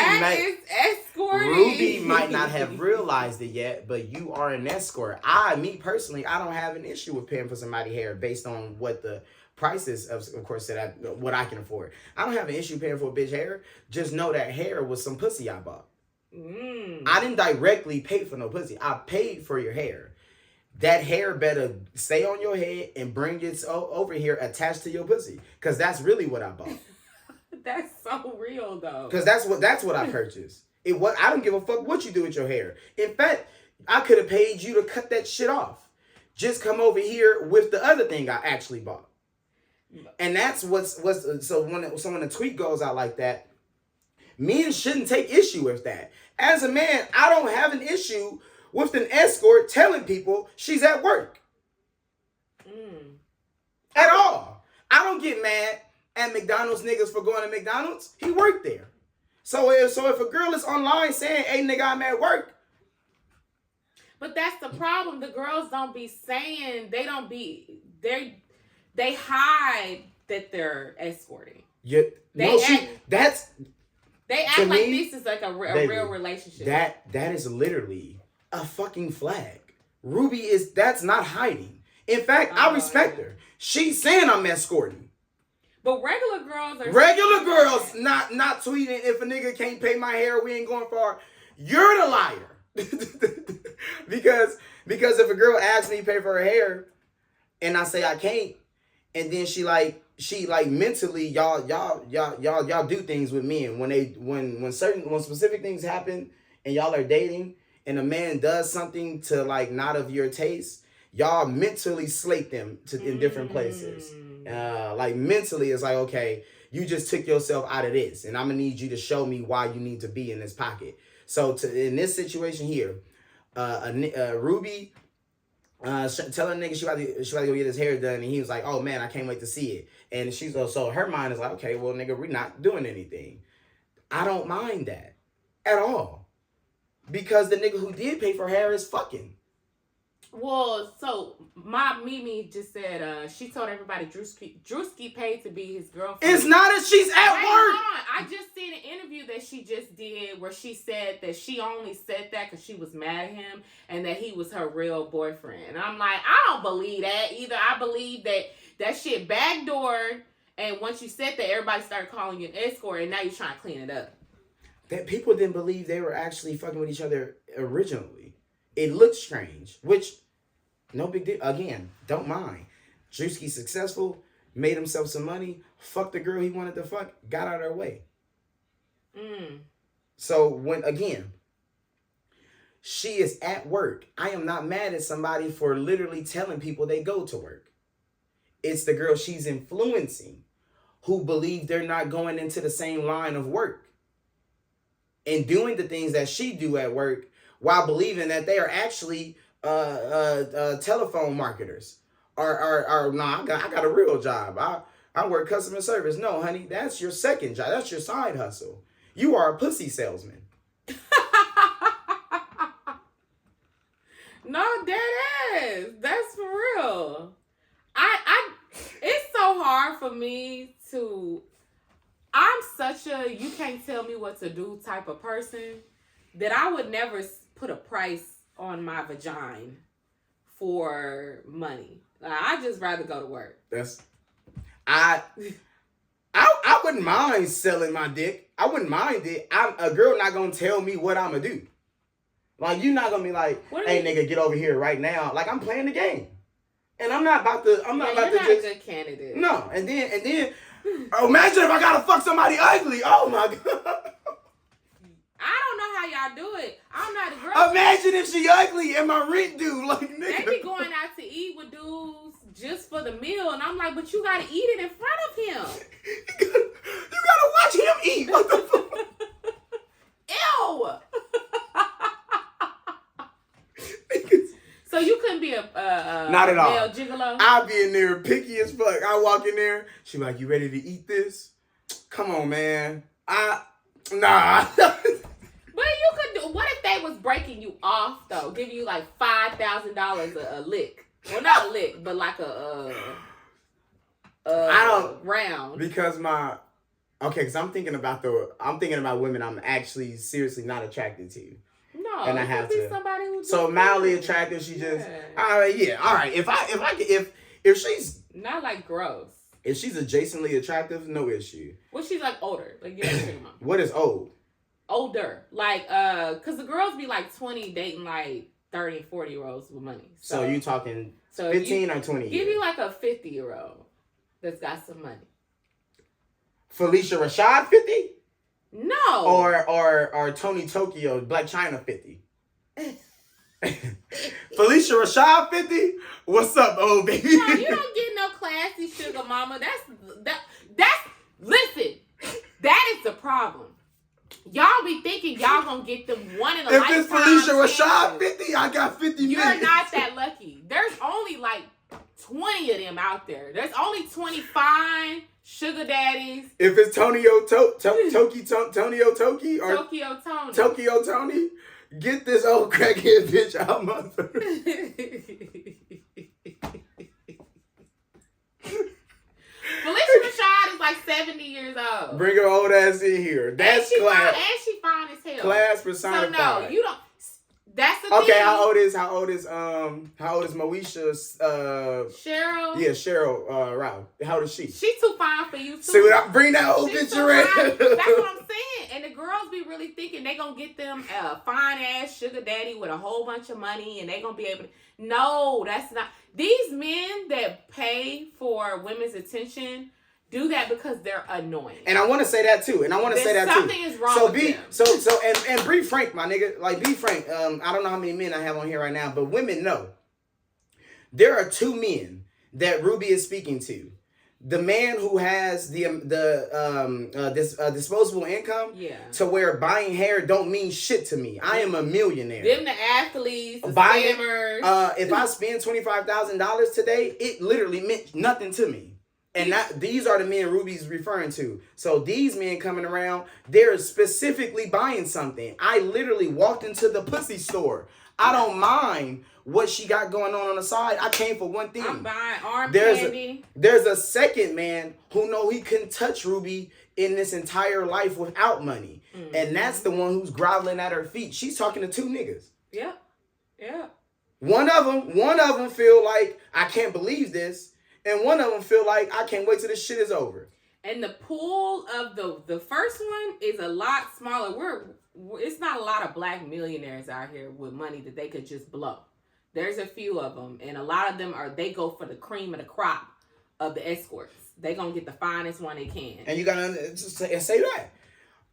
might not have realized it yet, but you are an escort. Me personally, I don't have an issue with paying for somebody's hair based on what the prices of course, what I can afford. I don't have an issue paying for a bitch hair. Just know that hair was some pussy I bought. I didn't directly pay for no pussy. I paid for your hair. That hair better stay on your head and bring it over here attached to your pussy, because that's really what I bought. That's so real though. Because that's what I purchased. I don't give a fuck what you do with your hair. In fact, I could have paid you to cut that shit off. Just come over here with the other thing I actually bought. And that's so when the tweet goes out like that, men shouldn't take issue with that. As a man, I don't have an issue with an escort telling people she's at work. At all. I don't get mad at McDonald's niggas for going to McDonald's. He worked there. So if a girl is online saying, hey, nigga, I'm at work. But that's the problem. The girls don't be saying, they hide that they're escorting. Yeah, they act like this is like a real relationship. That is literally a fucking flag. Ruby that's not hiding. In fact, I respect her. She's saying I'm escorting. But regular girls not tweeting if a nigga can't pay my hair, we ain't going far. You're the liar. because if a girl asks me to pay for her hair and I say I can't, and then she mentally y'all do things with men when specific things happen and y'all are dating and a man does something to like not of your taste, y'all mentally slate them in different places. Like mentally it's like, okay, you just took yourself out of this and I'm gonna need you to show me why you need to be in this pocket. So in this situation here, Ruby telling nigga she about to go get his hair done, and he was like, oh man, I can't wait to see it. And she's so her mind is like, okay, well nigga, we're not doing anything. I don't mind that at all. Because the nigga who did pay for hair is fucking. Well, so my Mimi just said she told everybody Drewski paid to be his girlfriend. It's not as she's at work. Hold on. I just seen an interview that she just did where she said that she only said that because she was mad at him and that he was her real boyfriend. And I'm like, I don't believe that either. I believe that shit backdoored, and once you said that, everybody started calling you an escort, and now you're trying to clean it up. That people didn't believe they were actually fucking with each other originally. It looked strange, which, no big deal. Again, don't mind. Drewski successful, made himself some money, fucked the girl he wanted to fuck, got out of her way. So she is at work. I am not mad at somebody for literally telling people they go to work. It's the girl she's influencing who believe they're not going into the same line of work and doing the things that she do at work while believing that they are actually telephone marketers. I got a real job. I work customer service. No, honey, that's your second job. That's your side hustle. You are a pussy salesman. No, that is. That's for real. It's so hard for me to. I'm such a you can't tell me what to do type of person that I would never put a price on my vagina for money. I'd just rather go to work. I wouldn't mind selling my dick. I wouldn't mind it. A girl not gonna tell me what I'm gonna do. Like, you not gonna be like, hey nigga, get over here right now. Like, I'm playing the game. And I'm not about to you're not a good candidate. No, and then imagine if I gotta fuck somebody ugly. Oh my god. I don't know how y'all do it. I'm not a girl. Imagine if she ugly and my rent due. Like, nigga. They be going out to eat with dudes just for the meal, and I'm like, but you gotta eat it in front of him. you gotta watch him eat. What the fuck? Ew. So you couldn't be a not at all. male gigolo? I'll be in there picky as fuck. I walk in there. She be like, you ready to eat this? Come on, man. Nah. But you could do. What if they was breaking you off though, giving you like $5,000 a lick? Well, not a lick, but like a I don't round. Because because I'm thinking about women I'm actually seriously not attracted to. No, and I have to. Somebody who so mildly attractive. She just all right. If she's not like gross. If she's adjacently attractive, no issue. Well, she's like older. Like, you know what I'm talking about. What is old? Older. Like, cause the girls be like 20 dating like 30, 40-year-olds with money. So you talking 15 or 20 years? Give you like a 50-year-old that's got some money. Felicia Rashad 50? No. Or Tony Tokyo, Black China 50. Felicia Rashad 50? What's up, old baby? No, you don't get no classy sugar mama. That's listen, that is the problem. Y'all be thinking y'all gonna get them one in a if lifetime. If it's Felicia Rashad 50, I got 50 You're million. not that lucky. There's only like 20 of them out there. There's only 25 sugar daddies. If it's Tonio Toki or Tokyo Tony, get this old crackhead bitch out my Felicia Rashad is like 70 years old. Bring her old ass in here. That's class. And she fine as hell. Class personified. So no, you don't. That's the thing. Okay, how old is Moesha? Cheryl. Yeah, Cheryl. Rao. How old is she? She's too fine for you too. See what I bring that old picture in. That's what I'm saying. And the girls be really thinking they gonna get them a fine ass sugar daddy with a whole bunch of money, and they gonna be able to. No, that's not. These men that pay for women's attention do that because they're annoying. And I want to say that too. Something is wrong with them. And be frank, my nigga. Like, be frank. I don't know how many men I have on here right now, but women know. There are two men that Ruby is speaking to. The man who has the disposable income, to where buying hair don't mean shit to me. I am a millionaire. Them the athletes, the spammers. If I spend $25,000 today, it literally meant nothing to me. And these are the men Ruby's referring to. So these men coming around, they're specifically buying something. I literally walked into the pussy store. I don't mind what she got going on the side. I came for one thing. I'm buying arm candy. There's a second man who know he couldn't touch Ruby in this entire life without money. Mm-hmm. And that's the one who's groveling at her feet. She's talking to two niggas. Yeah. One of them feel like, I can't believe this. And one of them feel like, I can't wait till this shit is over. And the pool of the first one is a lot smaller. It's not a lot of black millionaires out here with money that they could just blow. There's a few of them, and a lot of them they go for the cream of the crop of the escorts. They gonna get the finest one they can. And you gotta just say that.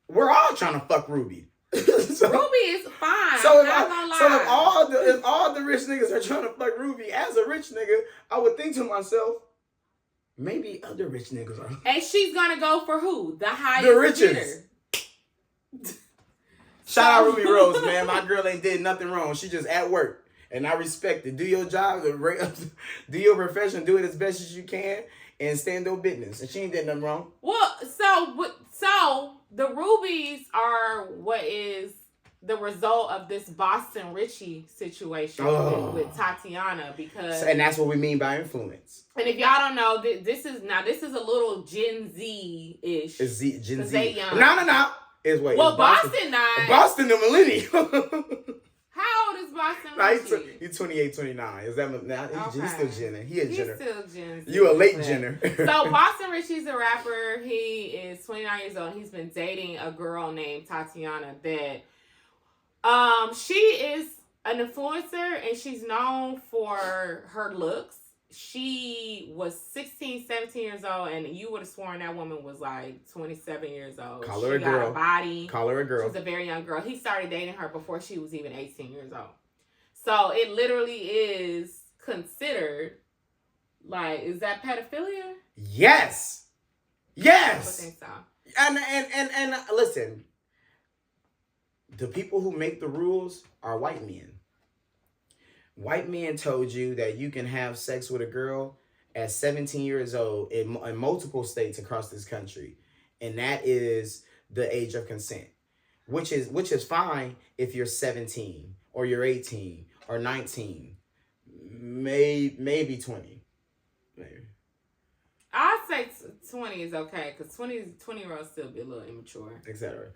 We're all trying to fuck Ruby. Ruby is fine. So if all the rich niggas are trying to fuck Ruby, as a rich nigga, I would think to myself, maybe other rich niggas are. And she's gonna go for who? The highest. The richest. Shout out Rubi Rose, man. My girl ain't did nothing wrong. She just at work. And I respect it. Do your job, do your profession, do it as best as you can, and stand your business. And she ain't did nothing wrong. Well, so the Rubies are what is the result of this Boston Richie situation with Tatiana, because and that's what we mean by influence. And if y'all don't know, this is a little Gen Z-ish. Is Gen Z? They young. No. Well, Boston not. Boston the millennial. How old is Boston Richie? He's 28, 29. Is that now? He's still Jenner. He's still Gen Z. You a late Jenner. So Boston Richie's a rapper. He is 29 years old. He's been dating a girl named Tatiana that she is an influencer, and she's known for her looks. She was 16, 17 years old, and you would have sworn that woman was like 27 years old. Call her a girl. Got a body. Call her a girl. She's a very young girl. He started dating her before she was even 18 years old. So it literally is considered, like, is that pedophilia? Yes. I think so. And listen, the people who make the rules are white men. White men told you that you can have sex with a girl at 17 years old in multiple states across this country. And that is the age of consent, which is fine if you're 17 or you're 18 or 19, maybe 20. Maybe. I'd say 20 is okay, because 20-year-olds still be a little immature. Etc.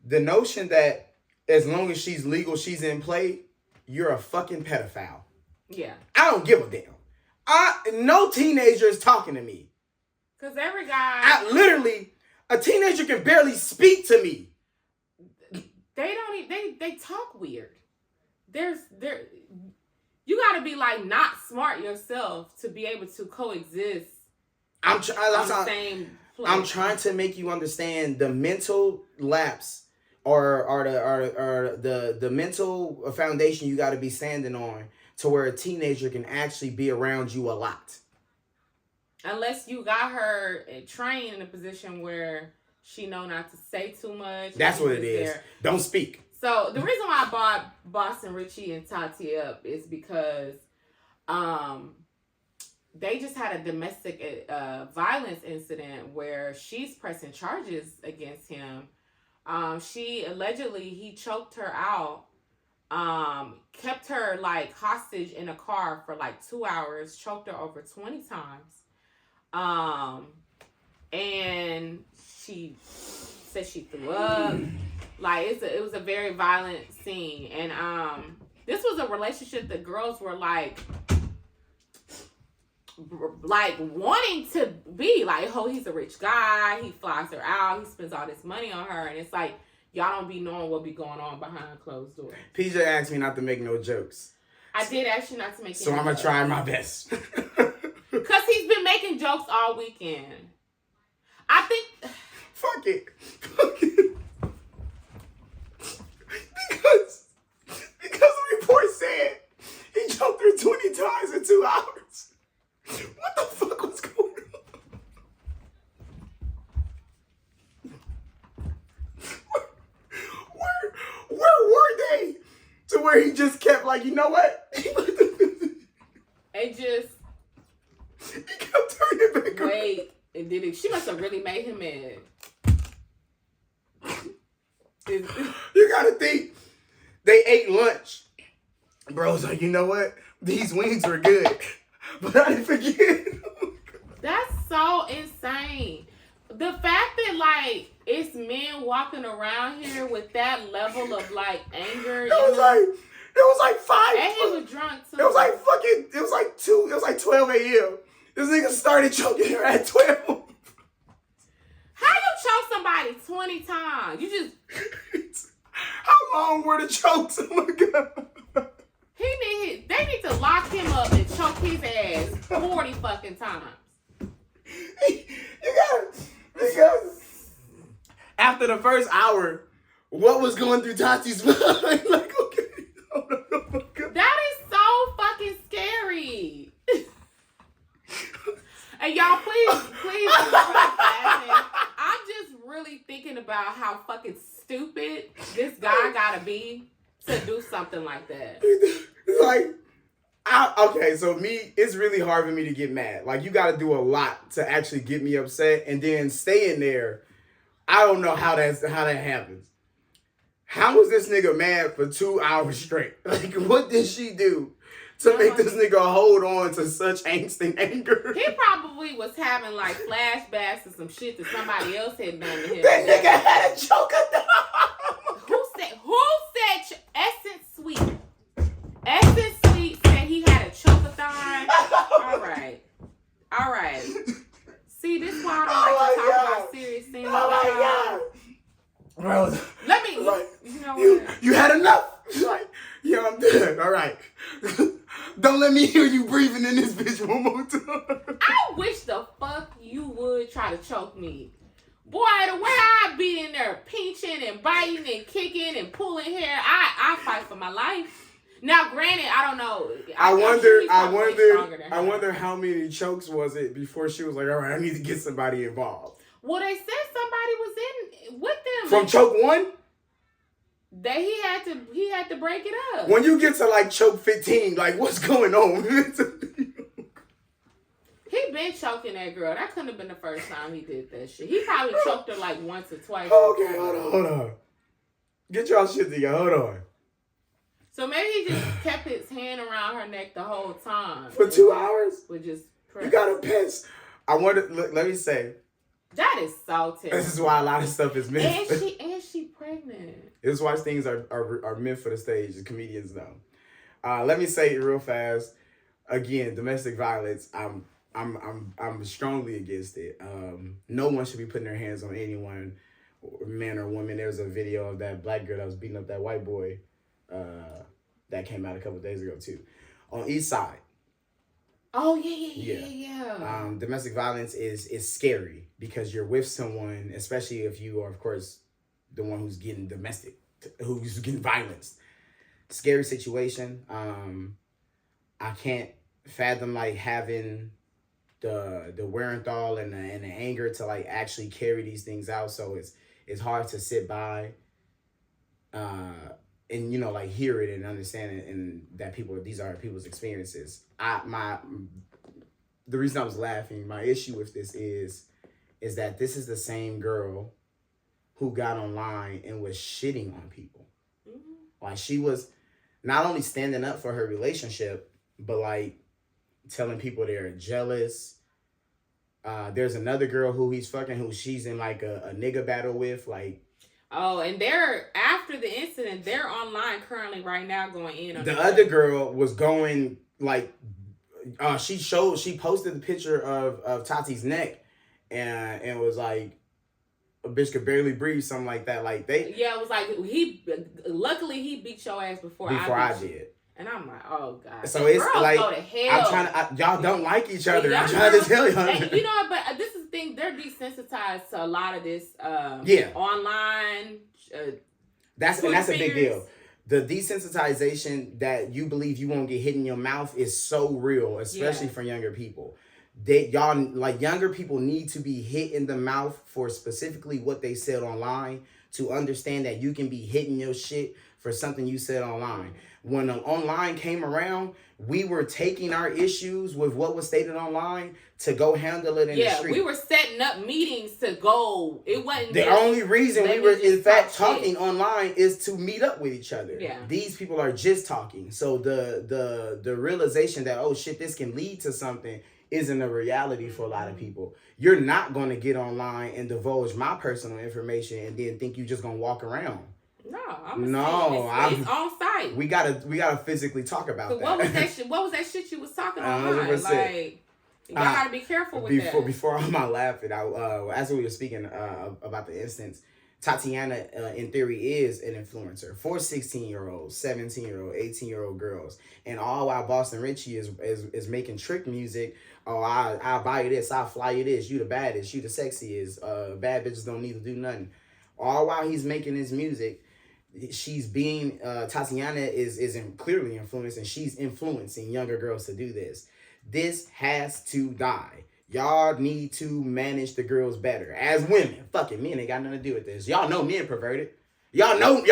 The notion that as long as she's legal, she's in play, you're a fucking pedophile. Yeah. I don't give a damn. No teenager is talking to me. Because every guy... Literally, a teenager can barely speak to me. They talk weird. You got to be like not smart yourself to be able to coexist on the same place. I'm trying to make you understand the mental lapse or the mental foundation you got to be standing on to where a teenager can actually be around you a lot. Unless you got her trained in a position where She know not to say too much. That's what it is. There. Don't speak. So the reason why I bought Boston Richie and Tati up is because they just had a domestic violence incident where she's pressing charges against him. He choked her out, kept her like hostage in a car for like 2 hours, choked her over 20 times. And she said she threw up. Like it was a very violent scene. And this was a relationship that girls were like wanting to be like, oh, he's a rich guy, he flies her out, he spends all this money on her, and it's like y'all don't be knowing what be going on behind closed doors. PJ asked me not to make no jokes. I did ask you not to make so I'm gonna try my best. Because he's been making jokes all weekend. I think fuck it. Because the report said he choked her 20 times in 2 hours. What the fuck was going on? Where were they? To where he just kept like, you know what? It just... He kept turning back around. Wait, and did it? She must have really made him mad. You gotta think. They ate lunch. Bro's like, you know what? These wings were good. But I didn't forget. That's so insane. The fact that, like, it's men walking around here with that level of, like, anger. It was like 5. And he was drunk, too. It was like 12 a.m. This nigga started choking her at 12. How you choke somebody 20 times? You just... How long were the chokes? Oh, my God. They need to lock him up and choke his ass 40 fucking times. Because after the first hour, what was going through Tati's mind? Like, okay. That is so fucking scary. And y'all, please I'm just really thinking about how fucking stupid this guy gotta be to do something like that. Like, okay, so it's really hard for me to get mad. Like, you got to do a lot to actually get me upset, and then staying there. I don't know how that happens. How was this nigga mad for 2 hours straight? Like, what did she do to make this nigga hold on to such angst and anger? He probably was having like flashbacks to some shit that somebody else had done to him. That nigga had a choker. Who said Essence Sweet? Essence Sweet said he had a choke-a-thon. All right. See, this is why I don't like to talk about serious things. Oh my God. Let me. Like, you know what? You had enough. Like, yeah, I'm done. All right. Don't let me hear you breathing in this bitch one more time. I wish the fuck you would try to choke me. Boy, the way I be in there pinching and biting and kicking and pulling hair, I fight for my life. Now, granted, I don't know. I wonder how many chokes was it before she was like, all right, I need to get somebody involved. Well, they said somebody was in with them. From choke 1? That he had to break it up. When you get to like choke 15, like what's going on? He been choking that girl. That couldn't have been the first time he did that shit. He probably choked her like once or twice. Okay, hold on. Get y'all shit together. Hold on. So maybe he just kept his hand around her neck the whole time. For 2 hours? Would just press. You gotta piss. I wonder, let me say. That is so terrible. This is why a lot of stuff is meant. And she pregnant. This is why things are meant for the stage. The comedians know. Let me say it real fast. Again, domestic violence. I'm strongly against it. No one should be putting their hands on anyone, man or woman. There was a video of that black girl that was beating up that white boy. That came out a couple of days ago too, on East Side. Oh yeah. Domestic violence is scary because you're with someone, especially if you are, of course, the one who's getting who's getting violenced. Scary situation. I can't fathom like having the wherewithal and the anger to like actually carry these things out. So it's hard to sit by and you know like hear it and understand it, and that these are people's experiences. The reason I was laughing, my issue with this is that this is the same girl who got online and was shitting on people. Mm-hmm. Like she was not only standing up for her relationship, but like telling people they're jealous. There's another girl who he's fucking, who she's in like a nigga battle with, like. Oh, and they're, after the incident, they're online currently right now going in on the other girl was going like, she posted the picture of Tati's neck and was like, a bitch could barely breathe, something like that. Like they. Yeah, it was like luckily he beat your ass before I did. And I'm like, oh God. So it's girls like, go to hell. Y'all don't like each other. I'm trying to tell y'all. And you know what, but this is the thing, they're desensitized to a lot of this online. That's a big deal. The desensitization that you believe you won't get hit in your mouth is so real, especially for younger people. Younger people need to be hit in the mouth for specifically what they said online, to understand that you can be hitting your shit for something you said online. When online came around, we were taking our issues with what was stated online to go handle it in the street. Yeah, we were setting up meetings to go. It wasn't the only reason we were in fact talking online is to meet up with each other. Yeah. These people are just talking. So the realization that, oh shit, this can lead to something isn't a reality for a lot of people. You're not going to get online and divulge my personal information and then think you're just going to walk around. No, it's on site. We gotta physically talk about that. What was that shit you was talking online? 100%. Like, y'all gotta be careful with that. Before I'm not laughing, as we were speaking about the instance, Tatiana, in theory, is an influencer for 16-year-olds, 17-year-old, 18-year-old girls, and all while Boston Richie is making trick music. Oh, I'll buy you this, I'll fly you this, you the baddest, you the sexiest. Bad bitches don't need to do nothing. All while he's making his music, she's being Tatiana is clearly influenced, and she's influencing younger girls to do this. This has to die. Y'all need to manage the girls better as women. Fucking men ain't got nothing to do with this. Y'all know men perverted. Y'all know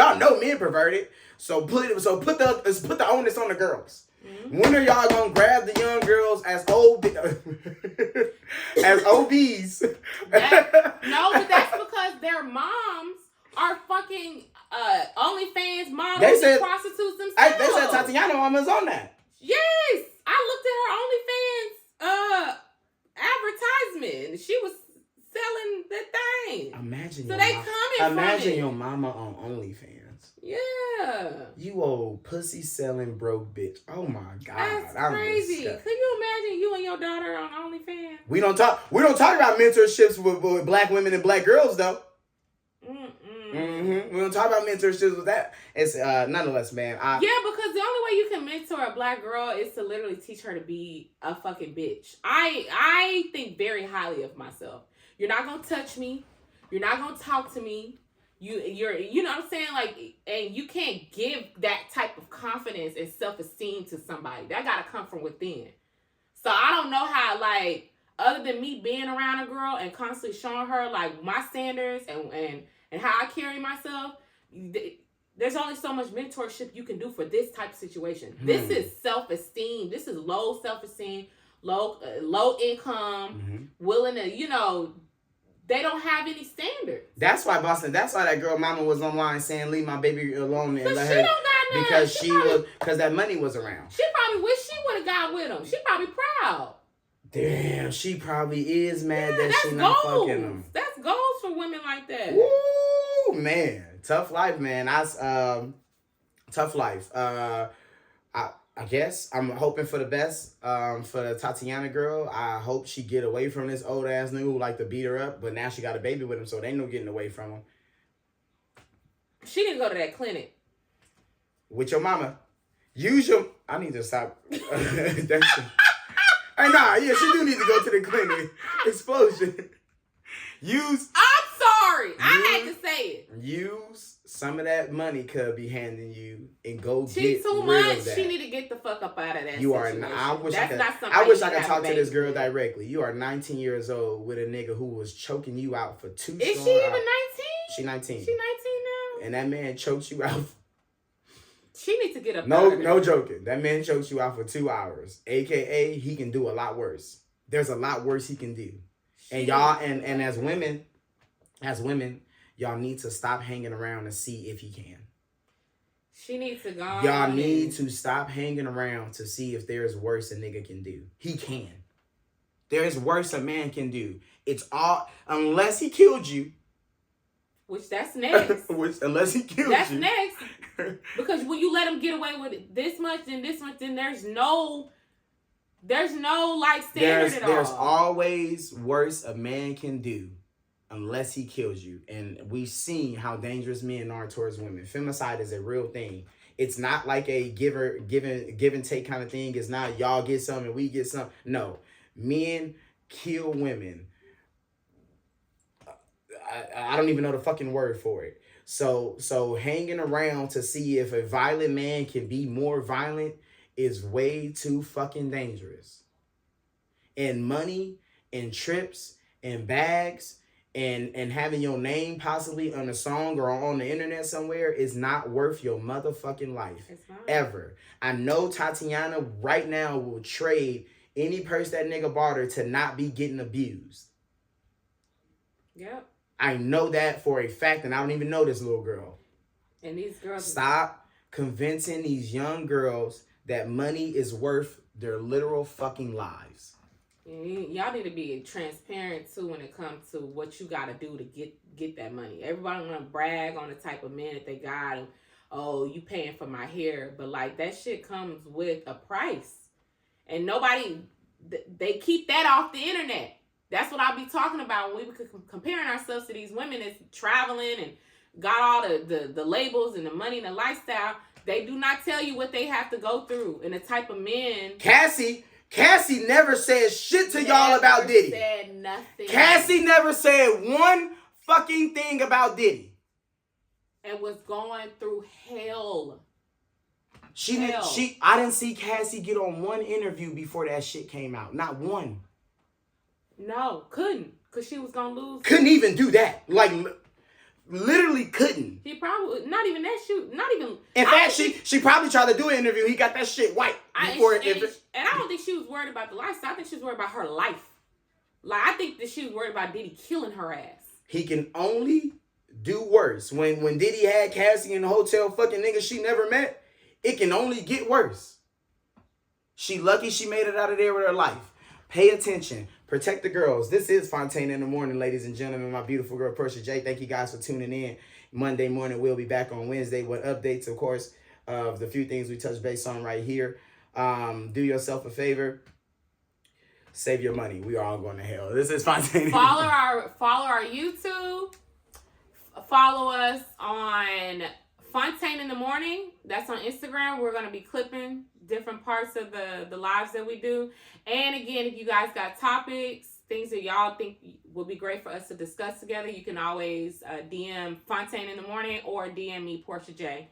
men perverted. So put the onus on the girls. Mm-hmm. When are y'all gonna grab the young girls as OBs? No, but that's because their moms are fucking OnlyFans models and prostitutes themselves. They said Tatiana mama's on that. Yes, I looked at her OnlyFans advertisement. She was selling the thing. Imagine your mama on OnlyFans. Yeah. You old pussy selling broke bitch. Oh my God. That's crazy. Could you imagine you and your daughter on OnlyFans? We don't talk about mentorships with black women and black girls though. Mm-hmm. We don't talk about mentorships with that. It's nonetheless, man. Because the only way you can mentor a black girl is to literally teach her to be a fucking bitch. I think very highly of myself. You're not gonna touch me. You're not gonna talk to me. You're you know what I'm saying? Like, and you can't give that type of confidence and self-esteem to somebody. That gotta come from within. So I don't know how, like, other than me being around a girl and constantly showing her like my standards and how I carry myself, there's only so much mentorship you can do for this type of situation. This is self-esteem. This is low self-esteem, low income, willing to, they don't have any standards. That's why that girl mama was online saying, leave my baby alone and let her. Don't got because because that money was around. She probably wish she would have got with him. She probably proud. Damn, she probably is mad that she not fucking him. That's goals for women like that. Woo, man. Tough life, man. Tough life. I guess I'm hoping for the best for the Tatiana girl. I hope she get away from this old ass nigga who like to beat her up, but now she got a baby with him, so there ain't no getting away from him. She didn't go to that clinic. With your mama. I need to stop. Hey, nah, yeah, she do need to go to the clinic. Explosion. I'm sorry. sorry. I had to say it. Use some of that money Cub be handing you and go She get too rid much. of that. She need to get the fuck up out of that You situation. I wish That's I not could, something I wish I could have talk a to this baby girl with. directly. You are 19 years old with a nigga who was choking you out for 2 Is strong she even hours. 19? She 19. She 19 now? And that man choked you out. She needs to get up. No joking. That man choked you out for 2 hours. AKA, he can do a lot worse. There's a lot worse he can do. And y'all, and as women, y'all need to stop hanging around and see if he can. She needs to go. Y'all need to stop hanging around to see if there's worse a nigga can do. He can. There's worse a man can do. It's all, unless he killed you. Which that's next. Unless he killed you. That's next. Because when you let him get away with this much and this much, then there's no like standard at all. There's always worse a man can do unless he kills you. And we've seen how dangerous men are towards women. Femicide is a real thing. It's not like a give and take kind of thing. It's not y'all get some and we get some. No. Men kill women. I don't even know the fucking word for it. So hanging around to see if a violent man can be more violent is way too fucking dangerous. And money and trips and bags and having your name possibly on a song or on the internet somewhere is not worth your motherfucking life. It's not. Ever. I know Tatiana right now will trade any purse that nigga bought her to not be getting abused. Yep. I know that for a fact, and I don't even know this little girl. And these girls... Stop convincing these young girls that money is worth their literal fucking lives. Y'all need to be transparent, too, when it comes to what you got to do to get that money. Everybody want to brag on the type of men that they got. And, oh, you paying for my hair. But, like, that shit comes with a price. And nobody... They keep that off the internet. That's what I'll be talking about when we were comparing ourselves to these women that's traveling and got all the labels and the money and the lifestyle. They do not tell you what they have to go through and the type of men. Cassie never said shit to y'all about Diddy. Said nothing. Cassie never said one fucking thing about Diddy. And was going through hell. I didn't see Cassie get on one interview before that shit came out. Not one. No, couldn't. Because she was going to lose. Couldn't even do that. Like, literally couldn't. He probably, not even that shoot, not even. In fact, she probably tried to do an interview. He got that shit white. And I don't think she was worried about the lifestyle. I think she was worried about her life. Like, I think that she was worried about Diddy killing her ass. He can only do worse. When Diddy had Cassie in the hotel fucking niggas she never met, it can only get worse. She lucky she made it out of there with her life. Pay attention. Protect the girls. This is Fontane in the Morning, ladies and gentlemen. My beautiful girl, Porsha J. Thank you guys for tuning in. Monday morning, we'll be back on Wednesday with updates, of course, of the few things we touch base on right here. Do yourself a favor. Save your money. We are all going to hell. This is Fontane. Follow our YouTube. Follow us on Fontane in the Morning. That's on Instagram. We're going to be clipping different parts of the lives that we do. And again, if you guys got topics, things that y'all think would be great for us to discuss together, you can always DM Fontane in the Morning or DM me, Porsha J.